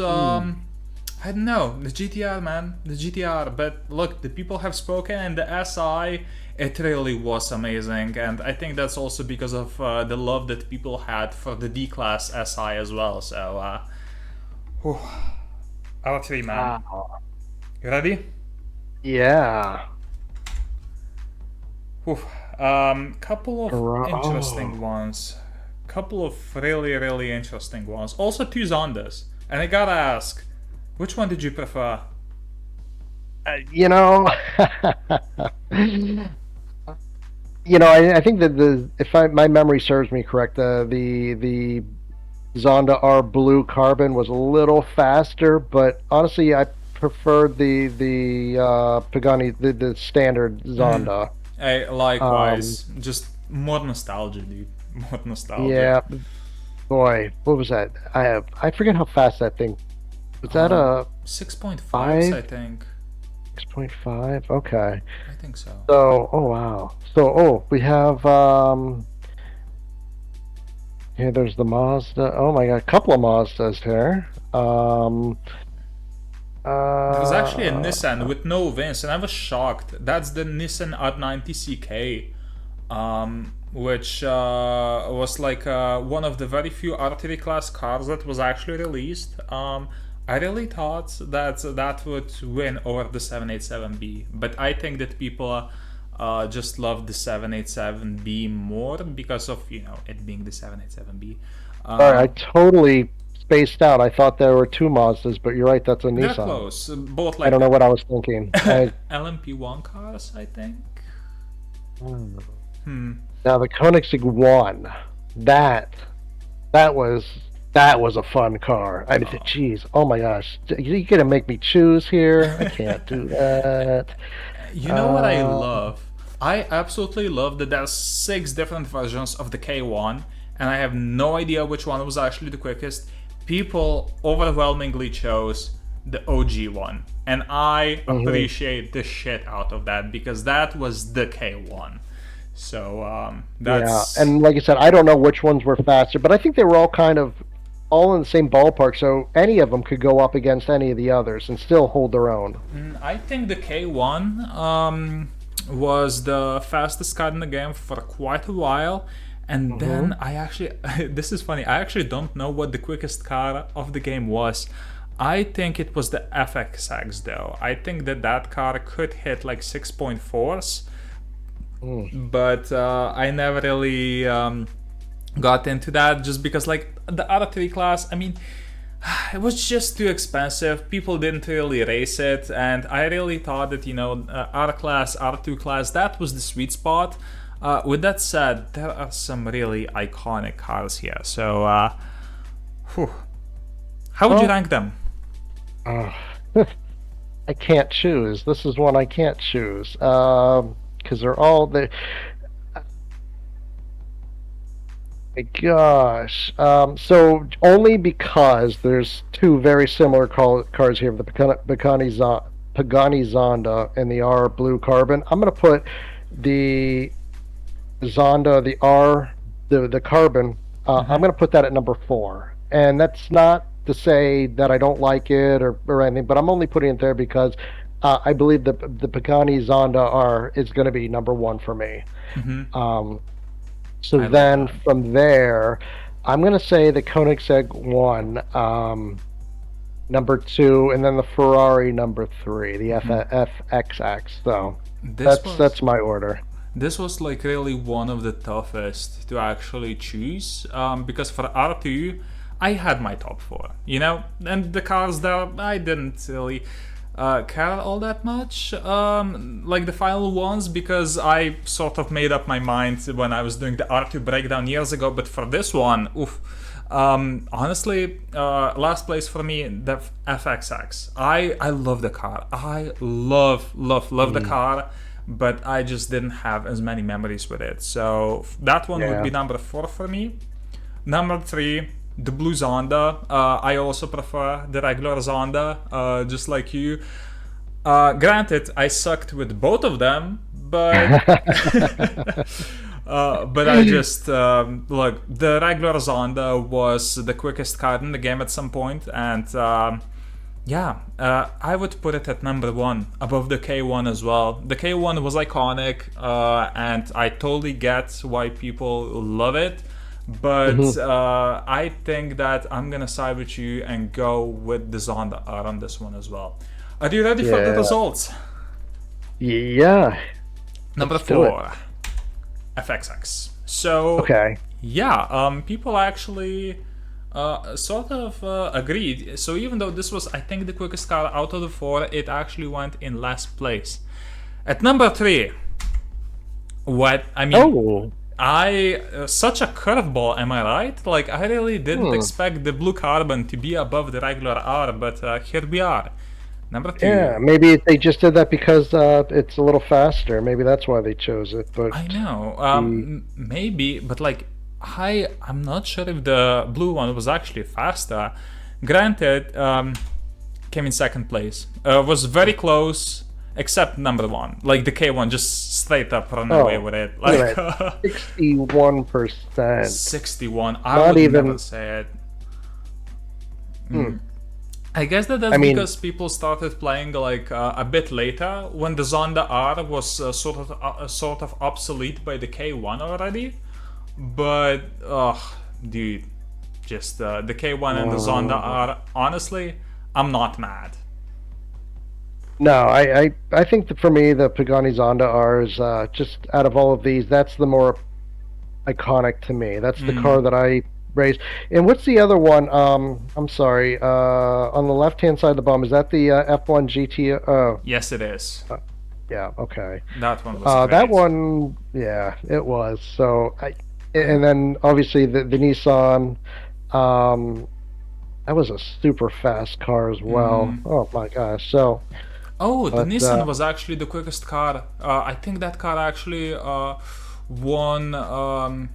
I don't know, the GTR, man, the GTR. But look, the people have spoken, and the SI, it really was amazing, and I think that's also because of the love that people had for the D-Class SI as well. So, whew, out of three, man. Wow. You ready? Yeah. Whew. Couple of Oh. interesting ones. Couple of really, really interesting ones. Also two Zondas. And I gotta ask, which one did you prefer? You know, I think that if my memory serves me correct, the Zonda R Blue Carbon was a little faster, but honestly, I preferred the Pagani, the standard Zonda. Hey, Um, likewise. Just more nostalgia, dude. More nostalgia. yeah, boy, what was that? I forget how fast that thing was. That Um, a 6.5s, I five, think. 6.5? Okay. I think so. So, oh wow. So, we have here. There's the Mazda. Oh my God, a couple of Mazdas here. There's actually a Uh, Nissan with no VINs, and I was shocked. That's the Nissan R90 CK, which was like one of the very few artery class cars that was actually released. I really thought that that would win over the 787B, but I think that people just love the 787B more because of it being the 787B. sorry, I Um, totally spaced out. I thought there were two Mazdas, but you're right. That's a they're Nissan. close, both I like don't know the what I was thinking. LMP1 cars, I think. Hmm. Hmm. Now the Koenigsegg One, that that was that was a fun car. I mean, geez, oh my gosh, you're gonna make me choose here. I can't do that. You know what I Uh, love? I absolutely love that there's 6 different versions of the K1, and I have no idea which one was actually the quickest. People overwhelmingly chose the OG one, and I mhm. appreciate the shit out of that because that was the K1. So Yeah, that's and like I said, I don't know which ones were faster, but I think they were all in the same ballpark, so any of them could go up against any of the others and still hold their own. I think the K1 was the fastest car in the game for quite a while. And Hmm. then I actually, this is funny, I actually don't know what the quickest car of the game was. I think it was the FXX though. I think that that car could hit like 6.4s, Mm. but I never really got into that just because, like, the R3 class, I mean, it was just too expensive. People didn't really race it, and I really thought that R class, R2 class, that was the sweet spot. With that said, there are some really iconic cars here. So, whew. How would you Well, rank them? uh, I can't choose. This is one I can't choose because they're all the. My gosh. So only because there's two very similar cars here, the Picani Pagani Zonda and the R Blue Carbon. I'm going to put the Zonda, the R, the Carbon. I'm going to put that at number 4, and that's not to say that I don't like it or anything, but I'm only putting it there because I believe the Pagani Zonda R is going to be number 1 for me. Um, so I love then that. from there, I'm going to say the Koenigsegg 1, number 2, and then the Ferrari number 3, the FXX. So This that's was my order. this was like really one of the toughest to actually choose, because for R2 I had my top four, and the cars there I didn't really care all that much, like the final ones, because I sort of made up my mind when I was doing the R2 breakdown years ago. But for this one, oof. Honestly, last place for me, the FXX. I love the car. I love the car, but I just didn't have as many memories with it. So that one would Yeah. be number 4 for me. Number 3, the blue Zonda. I also prefer the regular Zonda, just like you. Granted, I sucked with both of them, but but I just look. The regular Zonda was the quickest card in the game at some point, and yeah, I would put it at number 1 above the K1 as well. The K1 was iconic, and I totally get why people love it. But I think that I'm gonna side with you and go with the Zonda R on this one as well. Are you ready for the Yeah. results? Yeah. Number Let's do it. 4, FXX. So Okay. yeah, people actually sort of agreed. So even though this was, I think, the quickest car out of the 4, it actually went in last place. At number 3, what I mean, Oh. such a curveball, am I right? Like, I really didn't Hmm. expect the blue carbon to be above the regular R, but here we are. Number Yeah. 2. Maybe they just did that because it's a little faster. Maybe that's why they chose it. But I know, the maybe, but like, I'm not sure if the blue one was actually faster. Granted, came in second place. Was very close, except number 1. Like the K1, just straight up run away oh, with it. look Like at that. 61%. 61. I Not would never even. say it. Hmm. I guess that's I mean, because people started playing like a bit later, when the Zonda R was sort of obsolete by the K1 already. But dude, just the K1 and the Zonda uh, R. Honestly, I'm not mad. no, I think that for me, the Pagani Zonda R is just out of all of these, that's the more iconic to me. That's the car that I raised. And what's the other one? I'm sorry. On the left hand side of the bomb, is that the F1 GT? Yes, it is. Yeah. Okay. That one was That great. one, yeah, it was. And then obviously the Nissan. Um, that was a super fast car as well. Oh my gosh. So, Oh, the but Nissan was actually the quickest car. I think that car actually won,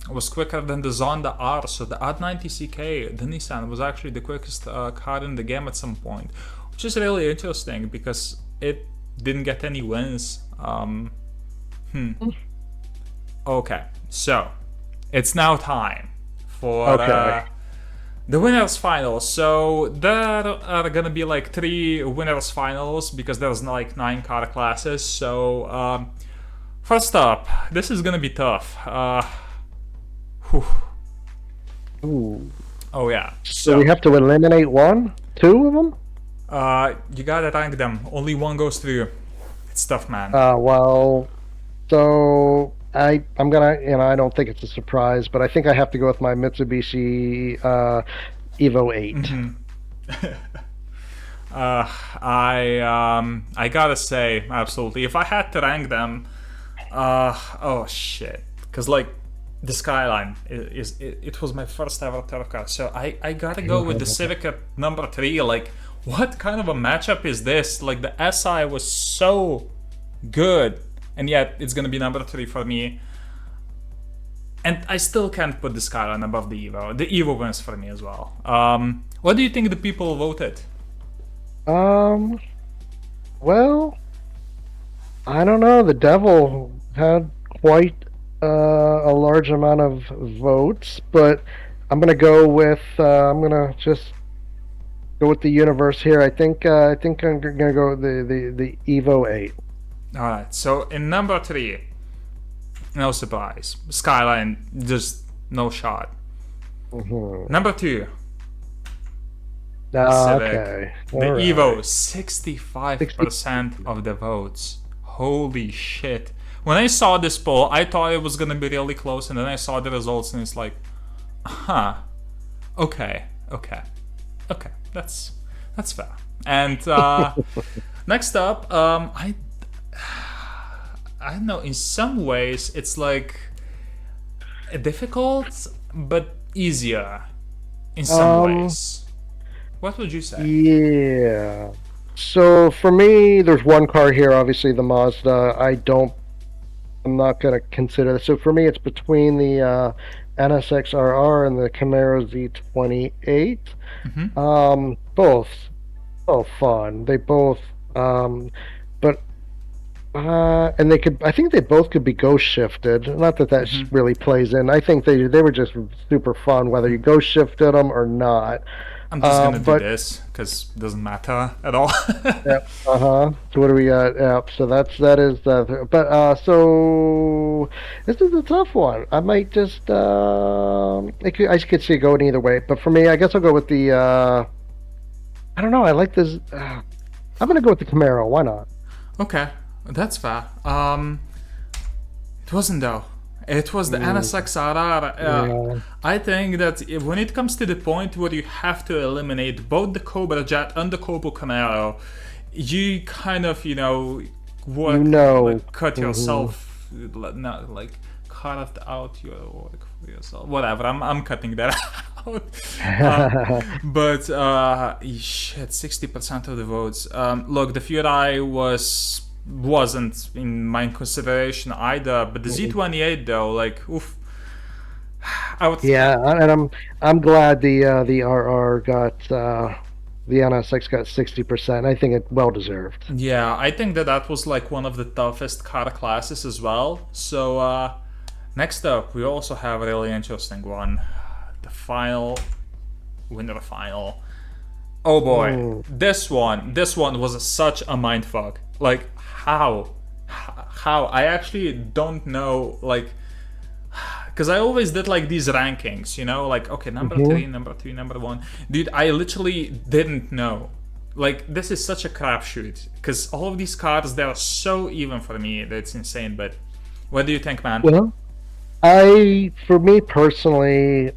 was quicker than the Zonda R. So the R90CK, the Nissan, was actually the quickest car in the game at some point, which is really interesting because it didn't get any wins. Okay, so it's now time for okay. the winners finals. So there are gonna be like 3 winners finals because there's like 9 car classes. So first up, this is gonna be tough. Whew. Ooh. Oh yeah. So we have to eliminate one, two of them. You gotta rank them. Only one goes through. It's tough, man. Well, so I'm gonna, I don't think it's a surprise, but I think I have to go with my Mitsubishi Evo 8. I gotta say, absolutely. If I had to rank them, oh shit, because like the Skyline it was my first ever turf car, so I gotta go with the Civic at number 3. Like, what kind of a matchup is this? Like, the SI was so good, and yet it's gonna be number 3 for me. And I still can't put the Skyline above the Evo. The Evo wins for me as well. What do you think the people voted? Um, Well, I don't know. The devil had quite a large amount of votes, but I'm gonna just go with the universe here. I think I'm gonna go with the Evo 8. All right. So in number three, no surprise, Skyline, just no shot. Mm-hmm. Number two, the Ah, Civic, okay. the All Evo, right. 60. 65% of the votes. Holy shit. When I saw this poll, I thought it was gonna be really close, and then I saw the results, and it's like, huh, okay, okay, okay, that's fair. And next up, I don't know. In some ways, it's like difficult, but easier. In some Um, ways, what would you say? yeah. So for me, there's one car here, obviously the Mazda. I'm not gonna consider this. So for me, it's between the NSX-RR and the Camaro Z28. Both, both fun. They both, but and they could. I think they both could be ghost shifted. Not that really plays in. I think they were just super fun, whether you ghost shifted them or not. I'm just gonna do But this because it doesn't matter at all. yeah, uh-huh. So what do we got? Yeah, so that is the. But so this is a tough one. I might just I could see it going either way. But for me, I guess I'll go with the. I don't know. I like this. I'm gonna go with the Camaro. Why not? Okay, that's fair. It wasn't though. It was the Mm, NSX-RR. yeah. I think that when it comes to the point where you have to eliminate both the Cobra Jet and the Cobra Camaro, you kind of, You work, know. like, cut Hmm. yourself, not like carved out your work for yourself. Whatever. I'm cutting that out. Uh, but shit, 60% of the votes. Look, the Furai wasn't in my consideration either. But the Z28 though, like, oof, I would. Yeah, and I'm glad the RR got the NSX got 60%. I think it well deserved. Yeah, I think that was like one of the toughest car classes as well. So next up, we also have a really interesting one, the final winner final. Oh boy, Mm. this one was such a mindfuck. Like how? I actually don't know. Like, because I always did like these rankings, like okay, number Hmm. three, number two, number one. Dude, I literally didn't know. Like, this is such a crapshoot because all of these cards they are so even for me that it's insane. But what do you think, man? Well, for me personally,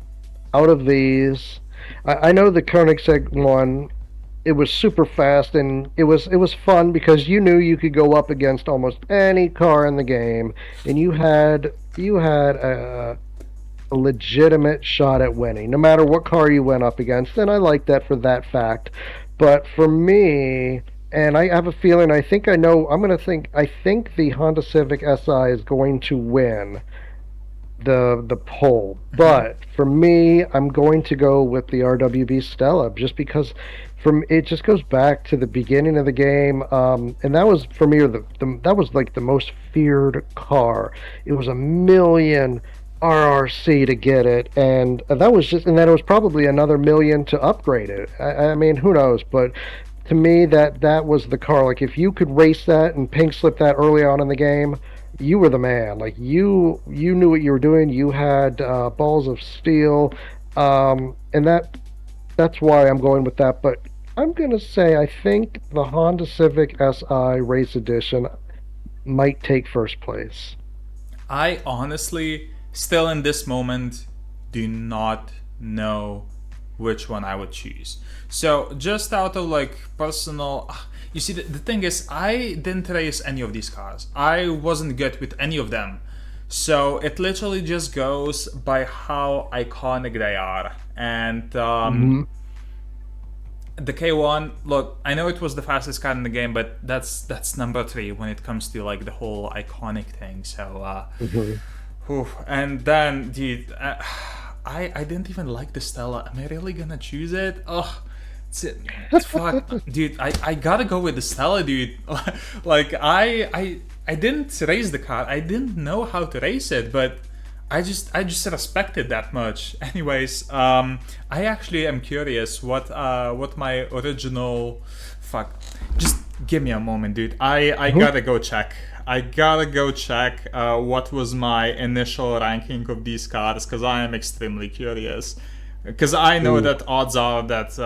out of these, I know the Koenigsegg one. It was super fast and it was fun because you knew you could go up against almost any car in the game, and you had a legitimate shot at winning, no matter what car you went up against. And I like that for that fact. But for me, and I have a feeling, I think I know, I think the Honda Civic Si is going to win the poll. But for me, I'm going to go with the RWB Stella just because from it just goes back to the beginning of the game, and that was for me that was like the most feared car. It was a million RRC to get it, and that was probably another million to upgrade it. I mean, who knows? But to me, that was the car. Like if you could race that and pink slip that early on in the game, you were the man. Like you knew what you were doing. You had balls of steel, and that's why I'm going with that. But I'm gonna say I think the Honda Civic Si Race Edition might take first place. I honestly, still in this moment, do not know which one I would choose. So, just out of like personal. You see, the thing is, I didn't race any of these cars. I wasn't good with any of them. So, it literally just goes by how iconic they are. And Hmm. the K1, look, I know it was the fastest car in the game, but that's number three when it comes to like the whole iconic thing. So, Hmm. and then, dude, I didn't even like the Stella. Am I really gonna choose it? Ugh, It's, fuck, dude. I gotta go with the Stella, dude. Like I didn't race the car. I didn't know how to race it, but I just respect it that much. Anyways, I actually am curious what my original fuck. Just give me a moment, dude. I Mhm. gotta go check. I gotta go check what was my initial ranking of these cars because I am extremely curious. Because I know Mm. that odds are that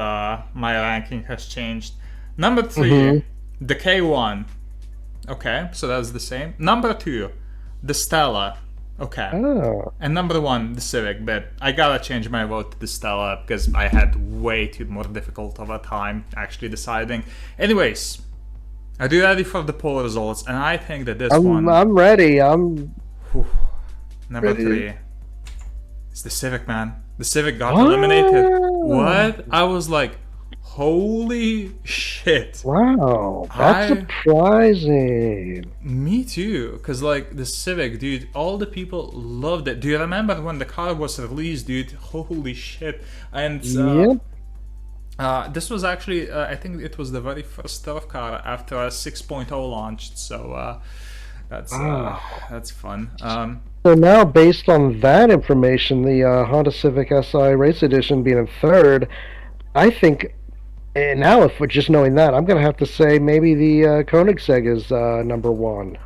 my ranking has changed. Number three, Mhm. the K1. Okay, so that's the same. Number two, the Stella. Okay. Oh. And number one, the Civic, but I gotta change my vote to the Stella because I had way too more difficult of a time actually deciding. Anyways, are you ready for the poll results? And I think that this one, I'm ready. I'm whew, number ready. three, is the Civic, man. The Civic got eliminated. Wow. What? I was like, holy shit. Wow. That's I surprising. Me too, cause like the Civic, dude, all the people loved it. Do you remember when the car was released, dude? Holy shit! And Yep. this was actually, I think it was the very first stealth car after a 6.0 launched. So that's uh, Wow. that's fun. So now, based on that information, the Honda Civic Si Race Edition being in third, I think. And now, if we're just knowing that, I'm going to have to say maybe the Koenigsegg is number one.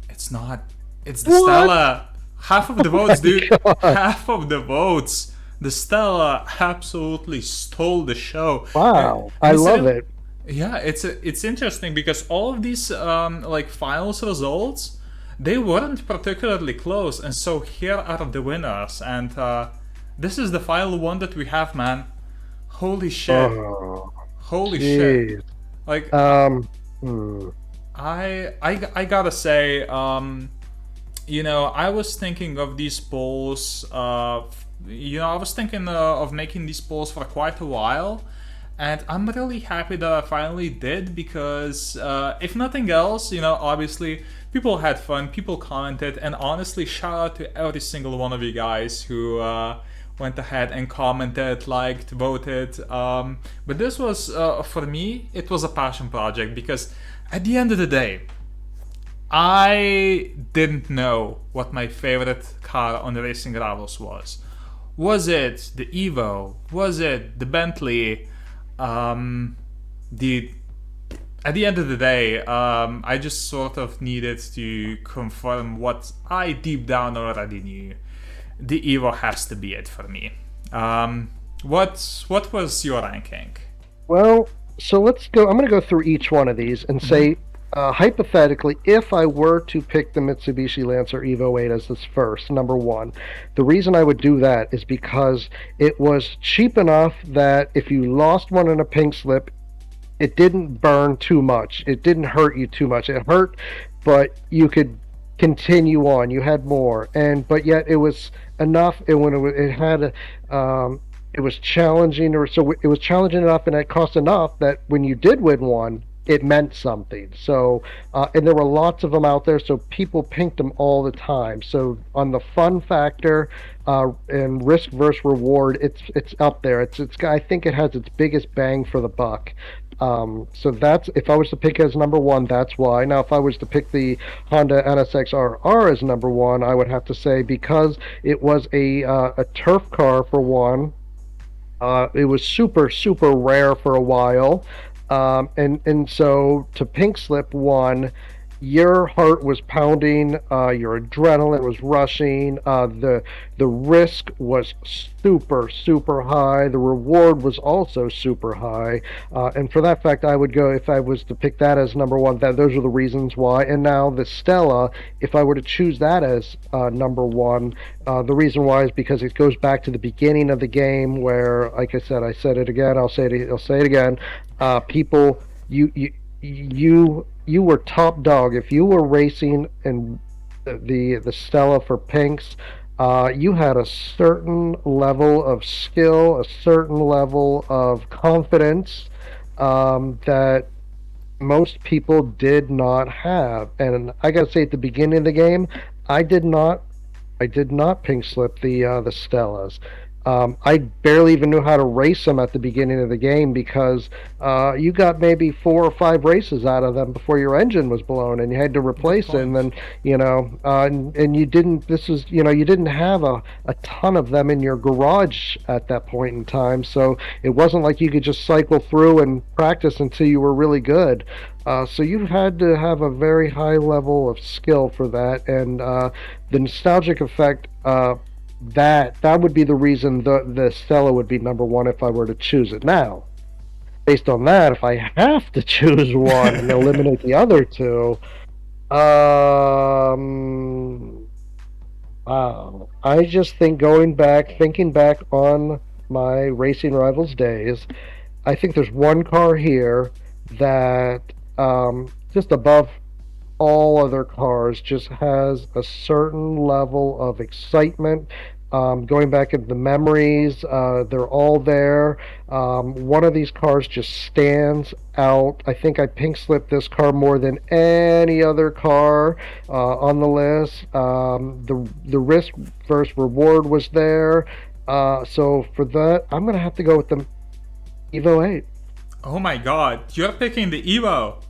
It's not. It's the What? Stella. Half of the Oh votes, my dude. god! Half of the votes. The Stella absolutely stole the show, Wow, and I it's love real. it. Yeah, it's interesting because all of these like finals results, they weren't particularly close, and so here are the winners, and this is the final one that we have, man. Holy shit! Oh, Holy shit! jeez. Like Um, hmm. I gotta say, I was thinking of these polls. I was thinking of making these polls for quite a while, and I'm really happy that I finally did because, if nothing else, obviously people had fun, people commented, and honestly, shout out to every single one of you guys who went ahead and commented, liked, voted. But this was, for me, it was a passion project because at the end of the day, I didn't know what my favorite car on the racing gravels was. Was it the Evo? Was it the Bentley? Um, the At the end of the day, I just sort of needed to confirm what I deep down already knew. The Evo has to be it for me. What was your ranking? Well, so let's go. I'm going to go through each one of these and say, hypothetically, if I were to pick the Mitsubishi Lancer Evo 8 as this first, number one, the reason I would do that is because it was cheap enough that if you lost one in a pink slip, it didn't burn too much. It didn't hurt you too much. It hurt, but you could continue on. You had more, and but yet it was enough. And when it had, it was challenging, or so it was challenging enough, and it cost enough that when you did win one, it meant something. So, and there were lots of them out there, so people pinked them all the time. So on the fun factor and risk versus reward, it's up there. It's I think it has its biggest bang for the buck. So that's if I was to pick as number one, that's why. Now, if I was to pick the Honda NSX RR as number one, I would have to say because it was a turf car for one. It was super rare for a while, and so to pink slip one, your heart was pounding, your adrenaline was rushing, the risk was super high, the reward was also super high, and for that fact, I would go if I was to pick that as number one. That those are the reasons why. And now the Stella, if I were to choose that as number one, the reason why is because it goes back to the beginning of the game where, like I said it again. I'll say it again. People, you were top dog if you were racing in the Stella for pinks. You had a certain level of skill, a certain level of confidence that most people did not have. And I gotta say, at the beginning of the game, I did not I did not pink slip the Stellas. I barely even knew how to race them at the beginning of the game because you got maybe 4 or 5 races out of them before your engine was blown, and you had to Good replace it. And point. then and you didn't. This was you didn't have a ton of them in your garage at that point in time, so it wasn't like you could just cycle through and practice until you were really good. So you had to have a very high level of skill for that, and the nostalgic effect. That would be the reason the Stella would be number one if I were to choose it now. Based on that, if I have to choose one and eliminate the other two, um, wow, I just think thinking back on my Racing Rivals days, I think there's one car here that just above all other cars just has a certain level of excitement. Going back into the memories, they're all there. One of these cars just stands out. I think I pink slipped this car more than any other car on the list. The risk versus reward was there. So for that, I'm gonna have to go with the Evo 8. Oh my god, you're picking the Evo.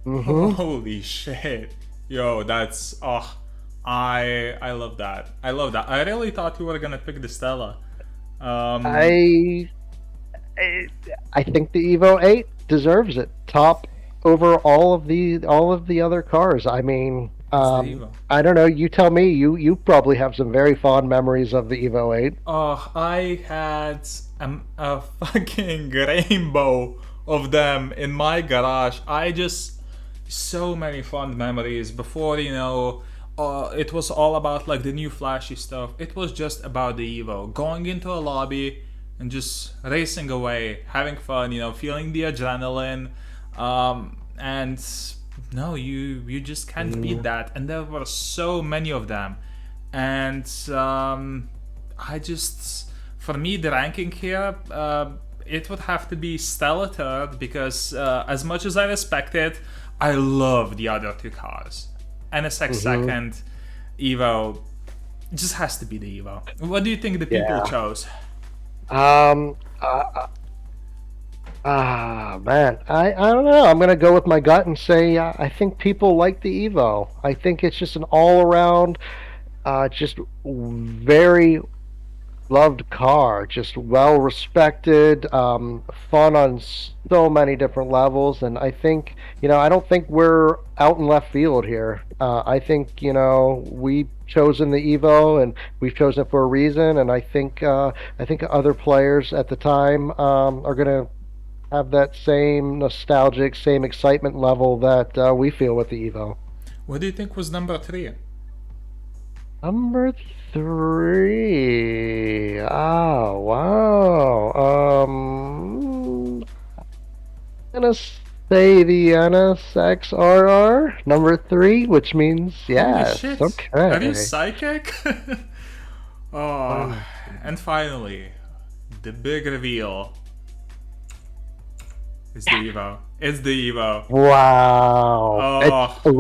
Mm-hmm. Holy shit. Yo, that's I love that. I love that. I really thought you were gonna pick the Stella. Um I I I think the Evo 8 deserves it. Top over all of the other cars. I mean, it's the Evo. I don't know. You tell me. You probably have some very fond memories of the Evo 8. I had a fucking rainbow of them in my garage. I just so many fond memories before it was all about like the new flashy stuff. It was just about the Evo, going into a lobby and just racing away, having fun, feeling the adrenaline, and no, you just can't beat Mm. that. And there were so many of them, and I just, for me, the ranking here, it would have to be Stella third because as much as I respect it, I love the other two cars. NSX Hmm. second, Evo just has to be the Evo. What do you think the people Yeah. chose? Um. Uh, man. I don't know. I'm gonna go with my gut and say I think people like the Evo. I think it's just an all around, just very loved car, just well respected, fun on so many different levels. And I think, I don't think we're out in left field here. I think, we've chosen the Evo and we've chosen it for a reason. And I think other players at the time are going to have that same nostalgic, same excitement level that we feel with the Evo. What do you think was number three? Number three. Oh, wow. I'm gonna say the NSXRR number three, which means Holy yes. shit! Are you Okay. psychic? Oh, One. and finally, the big reveal is the Evo. It's the Evo. Wow. It's Oh, a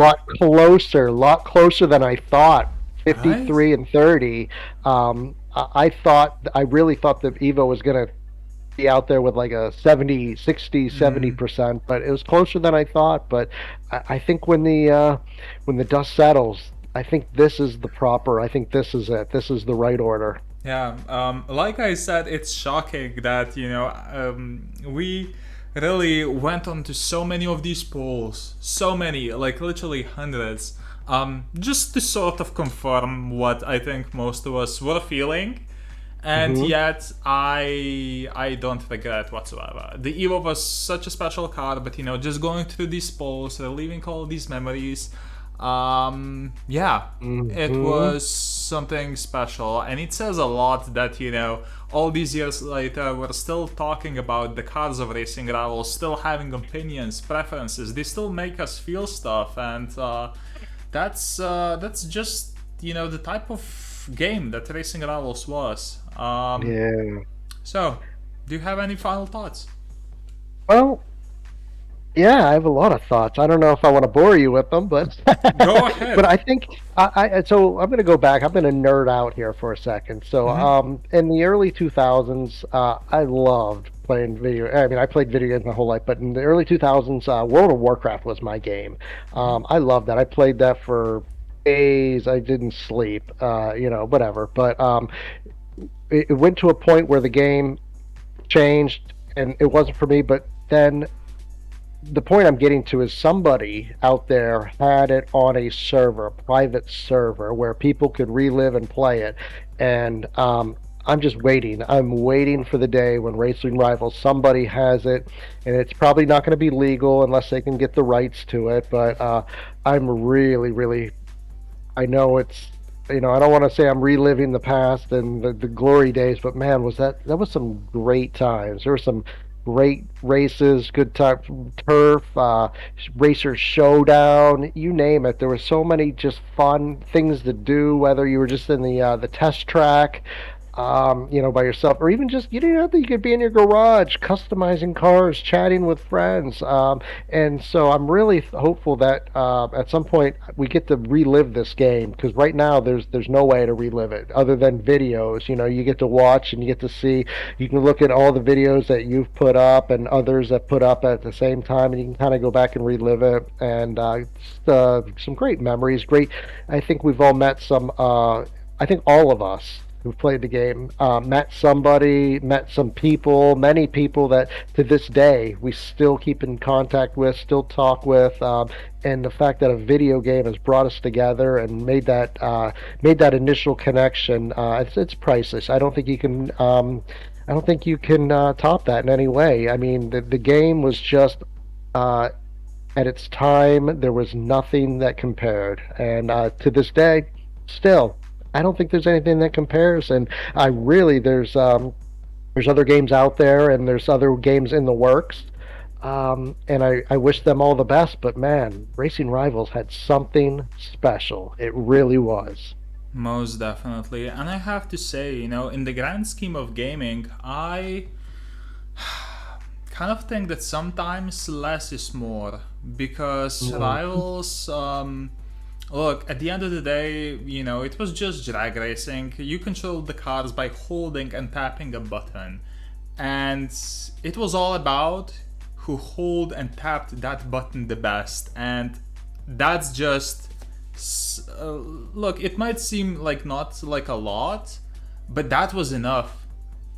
lot closer than I thought. right? 53 and 30. I really thought that Evo was gonna be out there with like a 70, 60, 70%, but it was closer than I thought. But I think when the dust settles, I think this is the proper. I think this is it. This is the right order. Yeah, like I said, it's shocking that, we really went on to so many of these polls, so many, like literally hundreds, just to sort of confirm what I think most of us were feeling. And Hmm. yet, I don't regret whatsoever. The Evo was such a special car, but just going through these polls, reliving all these memories, yeah, it Hmm. was something special, and it says a lot that all these years later we're still talking about the cars of racing rivals, still having opinions, preferences. They still make us feel stuff, and that's just the type of game that racing rivals was. Yeah. So, do you have any final thoughts? Well, Yeah, I have a lot of thoughts. I don't know if I want to bore you with them, but Go but ahead. I think so I'm going to go back. I'm going to nerd out here for a second. So Hmm. in the early 2000s, I loved playing video. I mean, I played video games my whole life, but in the early 2000s, World of Warcraft was my game. I loved that. I played that for days. I didn't sleep. Whatever. But it went to a point where the game changed, and it wasn't for me. But then the point I'm getting to is somebody out there had it on a server, a private server, where people could relive and play it. And I'm just waiting. I'm waiting for the day when Racing Rivals, somebody has it, and it's probably not going to be legal unless they can get the rights to it. But I'm really, really, I know it's, I don't want to say I'm reliving the past and the glory days, but man, that was some great times. There were some great races, good time, turf, racer showdown, you name it. There were so many just fun things to do, whether you were just in the test track, by yourself, or even just you could be in your garage customizing cars, chatting with friends. And so I'm really hopeful that at some point we get to relive this game because right now there's no way to relive it other than videos. You get to watch and you get to see. You can look at all the videos that you've put up and others that put up at the same time, and you can kind of go back and relive it. And some great memories. Great. I think we've all met some. I think all of us who've played the game met somebody, met some people, many people that to this day we still keep in contact with, still talk with, and the fact that a video game has brought us together and made that initial connection, it's priceless. I don't think you can top that in any way. I mean, the game was just uh, at its time, there was nothing that compared, and to this day, still, I don't think there's anything that compares. And I really, there's other games out there, and there's other games in the works, and I wish them all the best. But man, Racing Rivals had something special. It really was. Most definitely. And I have to say, in the grand scheme of gaming, I kind of think that sometimes less is more because Mhm. rivals, look, at the end of the day, it was just drag racing. You controlled the cars by holding and tapping a button, and it was all about who hold and tapped that button the best. And that's just look, it might seem like not like a lot, but that was enough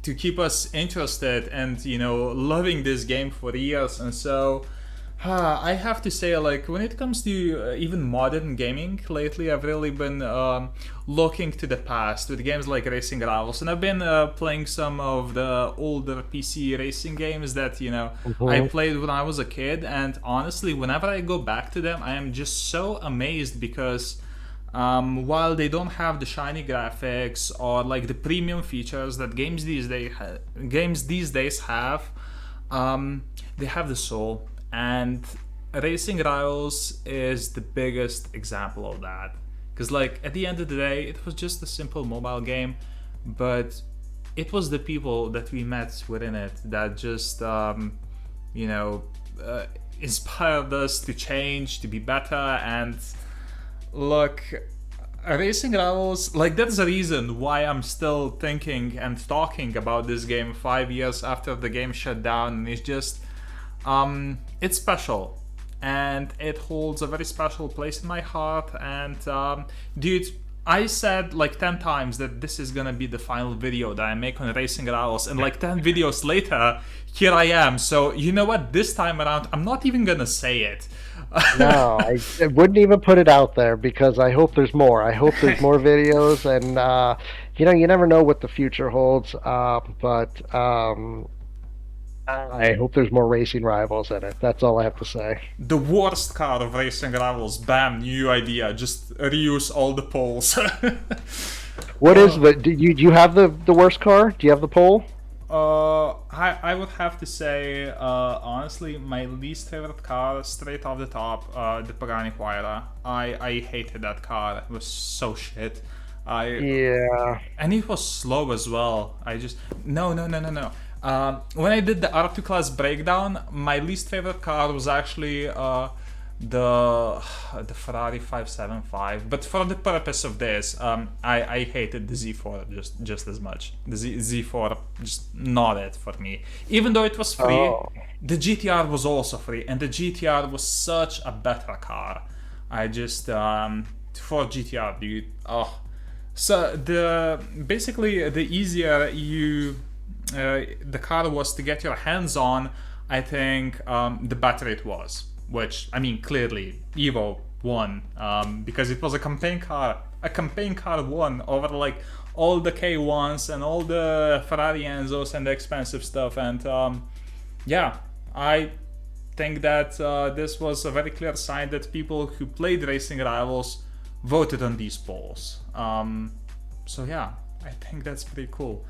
to keep us interested and loving this game for years. And so I have to say, like, when it comes to even modern gaming lately, I've really been looking to the past with games like Racing Rivals, and I've been playing some of the older PC racing games that I Mhm. played when I was a kid. And honestly, whenever I go back to them, I am just so amazed because while they don't have the shiny graphics or like the premium features that games these days have, they have the soul. And Racing Rivals is the biggest example of that. Because like at the end of the day, it was just a simple mobile game, but it was the people that we met within it that just you know uh, inspired us to change, to be better. And look, Racing Rivals, like, that's the reason why I'm still thinking and talking about this game 5 years after the game shut down. And it's just, it's special. And it holds a very special place in my heart. And, dude, I said like 10 times that this is gonna be the final video that I make on Racing Rivals. And like 10 videos later, here I am. So, you know what? This time around, I'm not even gonna say it. No, I wouldn't even put it out there because I hope there's more. I hope there's more videos, and you never know what the future holds. But I hope there's more Racing Rivals in it. That's all I have to say. The worst card of Racing Rivals. Bam, new idea. Just reuse all the poles. What is uh, the? Do you have the worst car? Do you have the poll? I would have to say, honestly, my least favorite car, straight off the top, the Pagani Huayra. I hated that car. It was so shit. I Yeah. And it was slow as well. I just no no no no no. When I did the R2 class breakdown, my least favorite car was actually the the Ferrari 575. But for the purpose of this, I hated the Z4 just as much. The Z4 just not it for me. Even though it was free, Oh. the GTR was also free, and the GTR was such a better car. I just for GTR, dude. Oh, so the basically the easier the car was to get your hands on, I think the better it was. Which I mean, clearly Evo won because it was a campaign car. A campaign car won over like all the K1s and all the Ferrari Enzos and the expensive stuff. And yeah, I think that this was a very clear sign that people who played Racing Rivals voted on these polls. So yeah, I think that's pretty cool.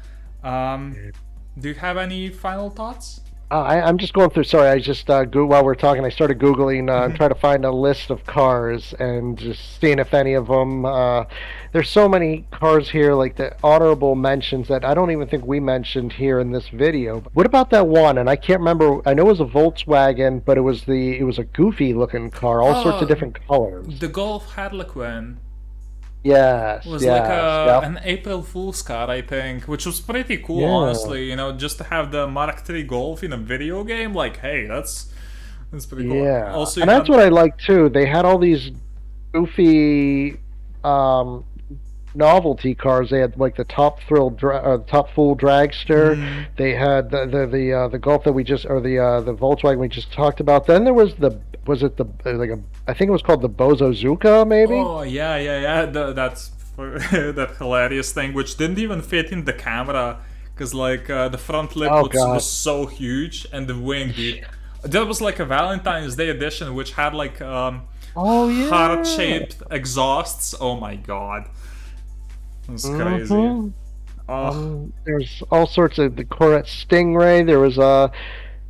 Do you have any final thoughts? I'm just going through. Sorry, I just while we're talking, I started googling, trying to find a list of cars and just seeing if any of them. There's so many cars here, like the honorable mentions that I don't even think we mentioned here in this video. What about that one? And I can't remember. I know it was a Volkswagen, but it was a goofy looking car, all sorts of Oh, different colors. the Golf Harlequin Yes, was like yes, yep, an April Fool's car, I think, which was pretty cool, yeah. honestly. You know, just to have the Mark III Golf in a video game, like, hey, that's pretty cool. Yeah, Also, you and that's had what I like too. They had all these goofy um, novelty cars. They had like the top full dragster. mm, They had the Golf that we just or the Volkswagen we just talked about. Then there was was it the like a I think it was called the Bozozuka maybe. oh yeah. That's that hilarious thing, which didn't even fit in the camera, because like the front lip Oh was God. so huge, and the wing, dude. There was like a Valentine's Day edition, which had like Oh yeah. heart-shaped exhausts. Oh my god, it's crazy. hmm Oh, There's all sorts of the Corvette Stingray. There was a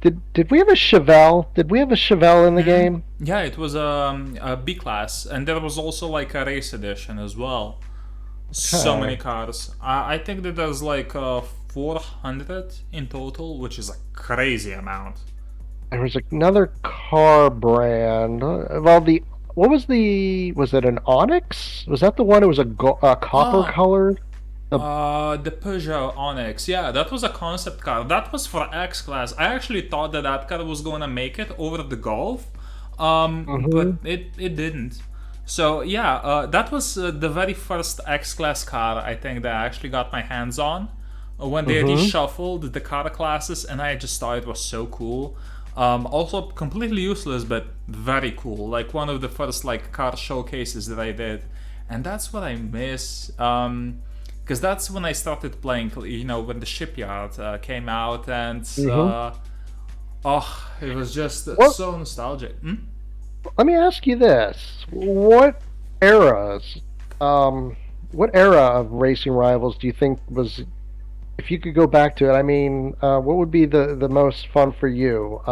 did we have a Chevelle? Did we have a Chevelle in the game? yeah, it was a B class, and there was also like a race edition as well. So many Okay. cars. I think that there's like 400 in total, which is a crazy amount. There was another car brand. Well, the what was the was it an Onyx? Was that the one? It was a copper Oh, color. The the Peugeot Onyx. Yeah, that was a concept car. That was for X class. I actually thought that that car was gonna make it over the Golf, but hmm it didn't. So yeah, that was the very first X class car I think that I actually got my hands on when they hmm reshuffled the car classes, and I just thought it was so cool. Also completely useless, but very cool. Like one of the first like car showcases that I did, and that's what I miss. Because that's when I started playing. You know, when the Shipyard came out, and hmm oh, it was just What? so nostalgic. Hmm? Let me ask you this: eras, um, what era of Racing Rivals do you think was? If you could go back to it, I mean, what would be the most fun for you?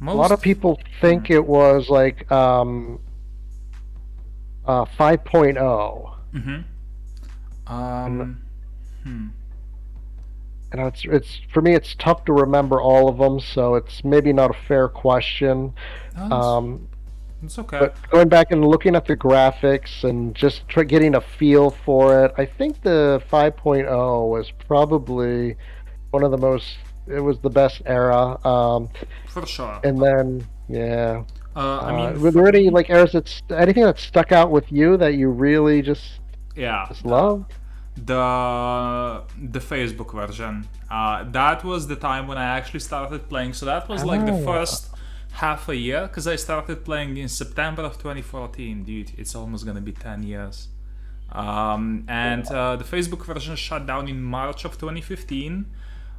A lot of Most. people Hmm. think it was like 5.0. Mm-hmm. And Um. it's for me it's tough to remember all of them, so it's maybe not a fair question. No, Um, it's okay. but going back and looking at the graphics and just getting a feel for it, I think the 5.0 was probably one of the most. It was the best era. For sure. And then yeah, I mean, were there any like eras anything that stuck out with you that you really yeah. just loved? The Facebook version. That was the time when I actually started playing. So that was like the Ah, first half a year, because I started playing in September of 2014. Dude, it's almost gonna be 10 years. And the Facebook version shut down in March of 2015.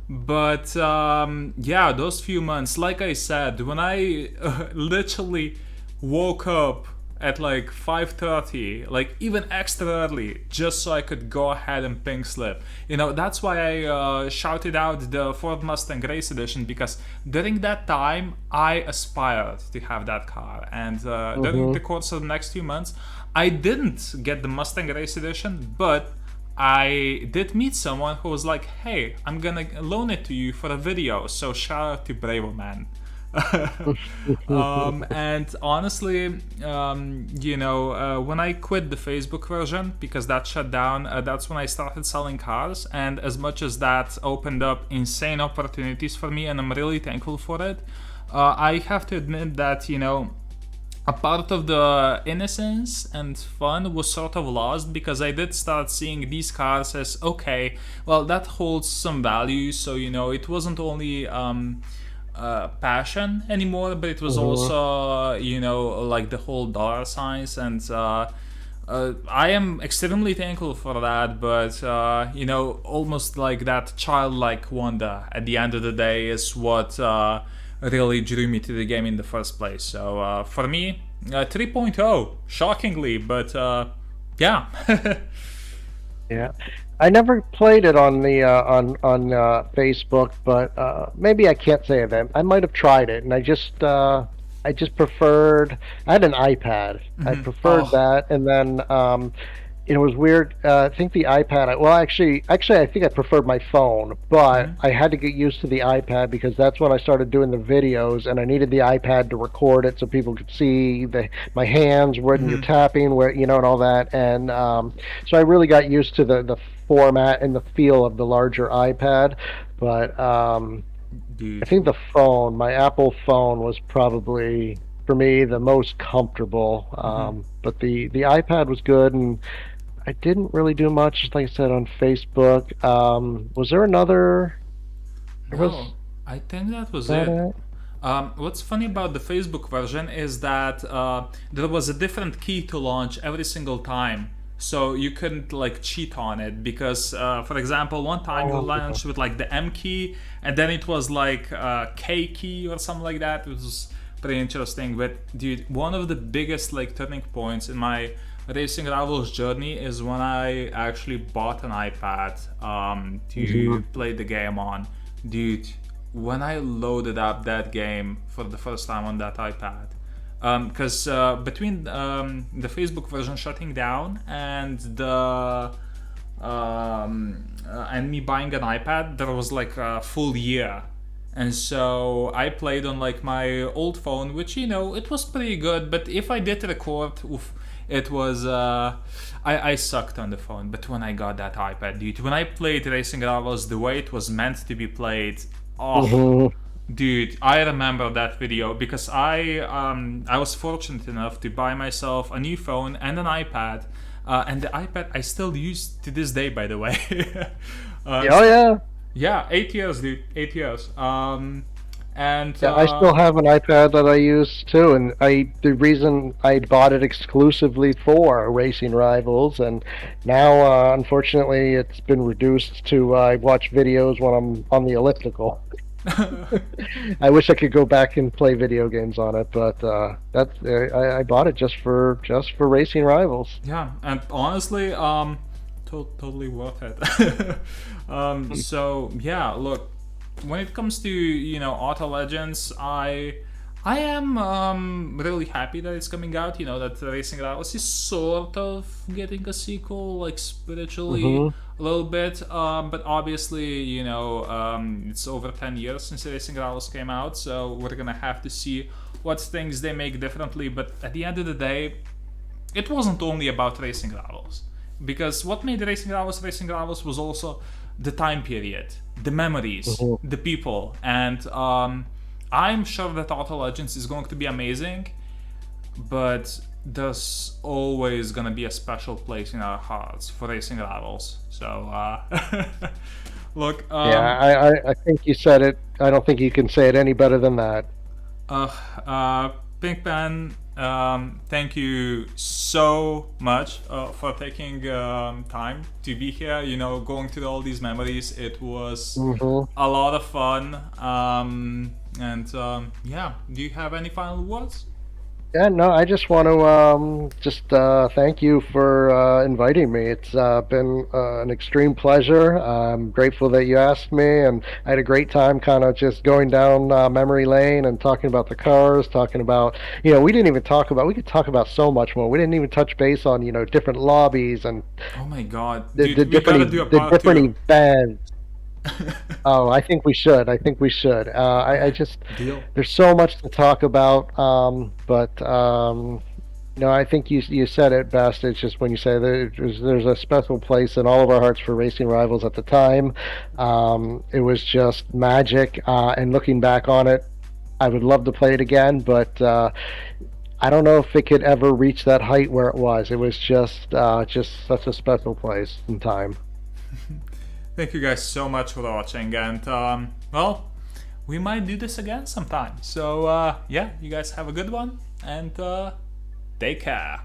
But yeah, those few months, like I said, when I literally woke up at like 5:30, like even extra early, just so I could go ahead and pink slip. You know, that's why I shouted out the Ford Mustang Race Edition, because during that time I aspired to have that car, and during mm-hmm. the course of the next few months, I didn't get the Mustang Race Edition, but I did meet someone who was like, "Hey, I'm gonna loan it to you for a video." So shout out to Bravo Man. And honestly, when I quit the Facebook version because that shut down, that's when I started selling cars. And as much as that opened up insane opportunities for me, and I'm really thankful for it, I have to admit that, a part of the innocence and fun was sort of lost because I did start seeing these cars as okay, well, that holds some value. So, it wasn't only passion anymore, but it was also, like the whole dollar signs. And I am extremely thankful for that. But, almost like that childlike wonder at the end of the day is what really drew me to the game in the first place. So for me, 3.0, shockingly, but yeah. Yeah, I never played it on the Facebook, but maybe I can't say that. I might have tried it, and I just preferred. I had an iPad. I preferred Oh. that, and then it was weird. I think the iPad. Well, actually, I think I preferred my phone, but I had to get used to the iPad because that's when I started doing the videos, and I needed the iPad to record it so people could see my hands when you're tapping, where and all that. And so I really got used to the format and the feel of the larger iPad. But I Dude. think the phone, my Apple phone, was probably for me the most comfortable. But the iPad was good, and I didn't really do much, like I said, on Facebook. Was there another? Was No, I think that was that it. it? What's funny about the Facebook version is that there was a different key to launch every single time. So you couldn't like cheat on it because, for example, one time you Oh, launched with like the M key and then it was like K key or something like that. It was pretty interesting. But dude, one of the biggest like turning points in my Racing Rivals journey is when I actually bought an iPad to mhm. play the game on. Dude, when I loaded up that game for the first time on that iPad, because between the Facebook version shutting down and me buying an iPad, there was like a full year. And so I played on like my old phone, which it was pretty good. But if I did record, oof, it was I sucked on the phone. But when I got that iPad, dude, when I played Racing Rivals the way it was meant to be played, oh, Mhm. dude, I remember that video because I was fortunate enough to buy myself a new phone and an iPad, and the iPad I still use to this day, by the way. uh, Yeah, oh yeah, yeah, 8 years, dude, 8 years. And yeah. I still have an iPad that I use too, and the reason I bought it exclusively for Racing Rivals, and now unfortunately it's been reduced to I watch videos when I'm on the elliptical. I wish I could go back and play video games on it, but that's I bought it just for Racing Rivals. yeah, and honestly, totally worth it. So yeah, look, when it comes to Auto Legends, I am really happy that it's coming out. That Racing Rivals is sort of getting a sequel, like spiritually Hmm. a little bit. But obviously, it's over 10 years since Racing Rivals came out, so we're gonna have to see what things they make differently. But at the end of the day, it wasn't only about Racing Rivals. Because what made Racing Rivals was also the time period, the memories, Hmm. the people. And I'm sure that Auto Legends is going to be amazing, but there's always gonna be a special place in our hearts for Racing Rivals. So, look, Yeah, I think you said it. I don't think you can say it any better than that. Uh, uh, Pigpen, thank you so much for taking time to be here. Going through all these memories, it was Hmm. a lot of fun. And yeah, do you have any final words? Yeah, no, I just want to just thank you for inviting me. It's been an extreme pleasure. I'm grateful that you asked me, and I had a great time kind of just going down memory lane and talking about the cars, talking about, we didn't even talk about, we could talk about so much more. We didn't even touch base on, different lobbies and Oh my god, the dude, we gotta do a the part different two. events. Oh, I think we should. I think we should. I Yeah, just deal. there's so much to talk about, but no, I think you said it best. It's just when you say there's a special place in all of our hearts for Racing Rivals at the time. It was just magic, and looking back on it, I would love to play it again, but I don't know if it could ever reach that height where it was. It was just such a special place and time. Thank you guys so much for watching, and well, we might do this again sometime. So yeah, you guys have a good one, and take care.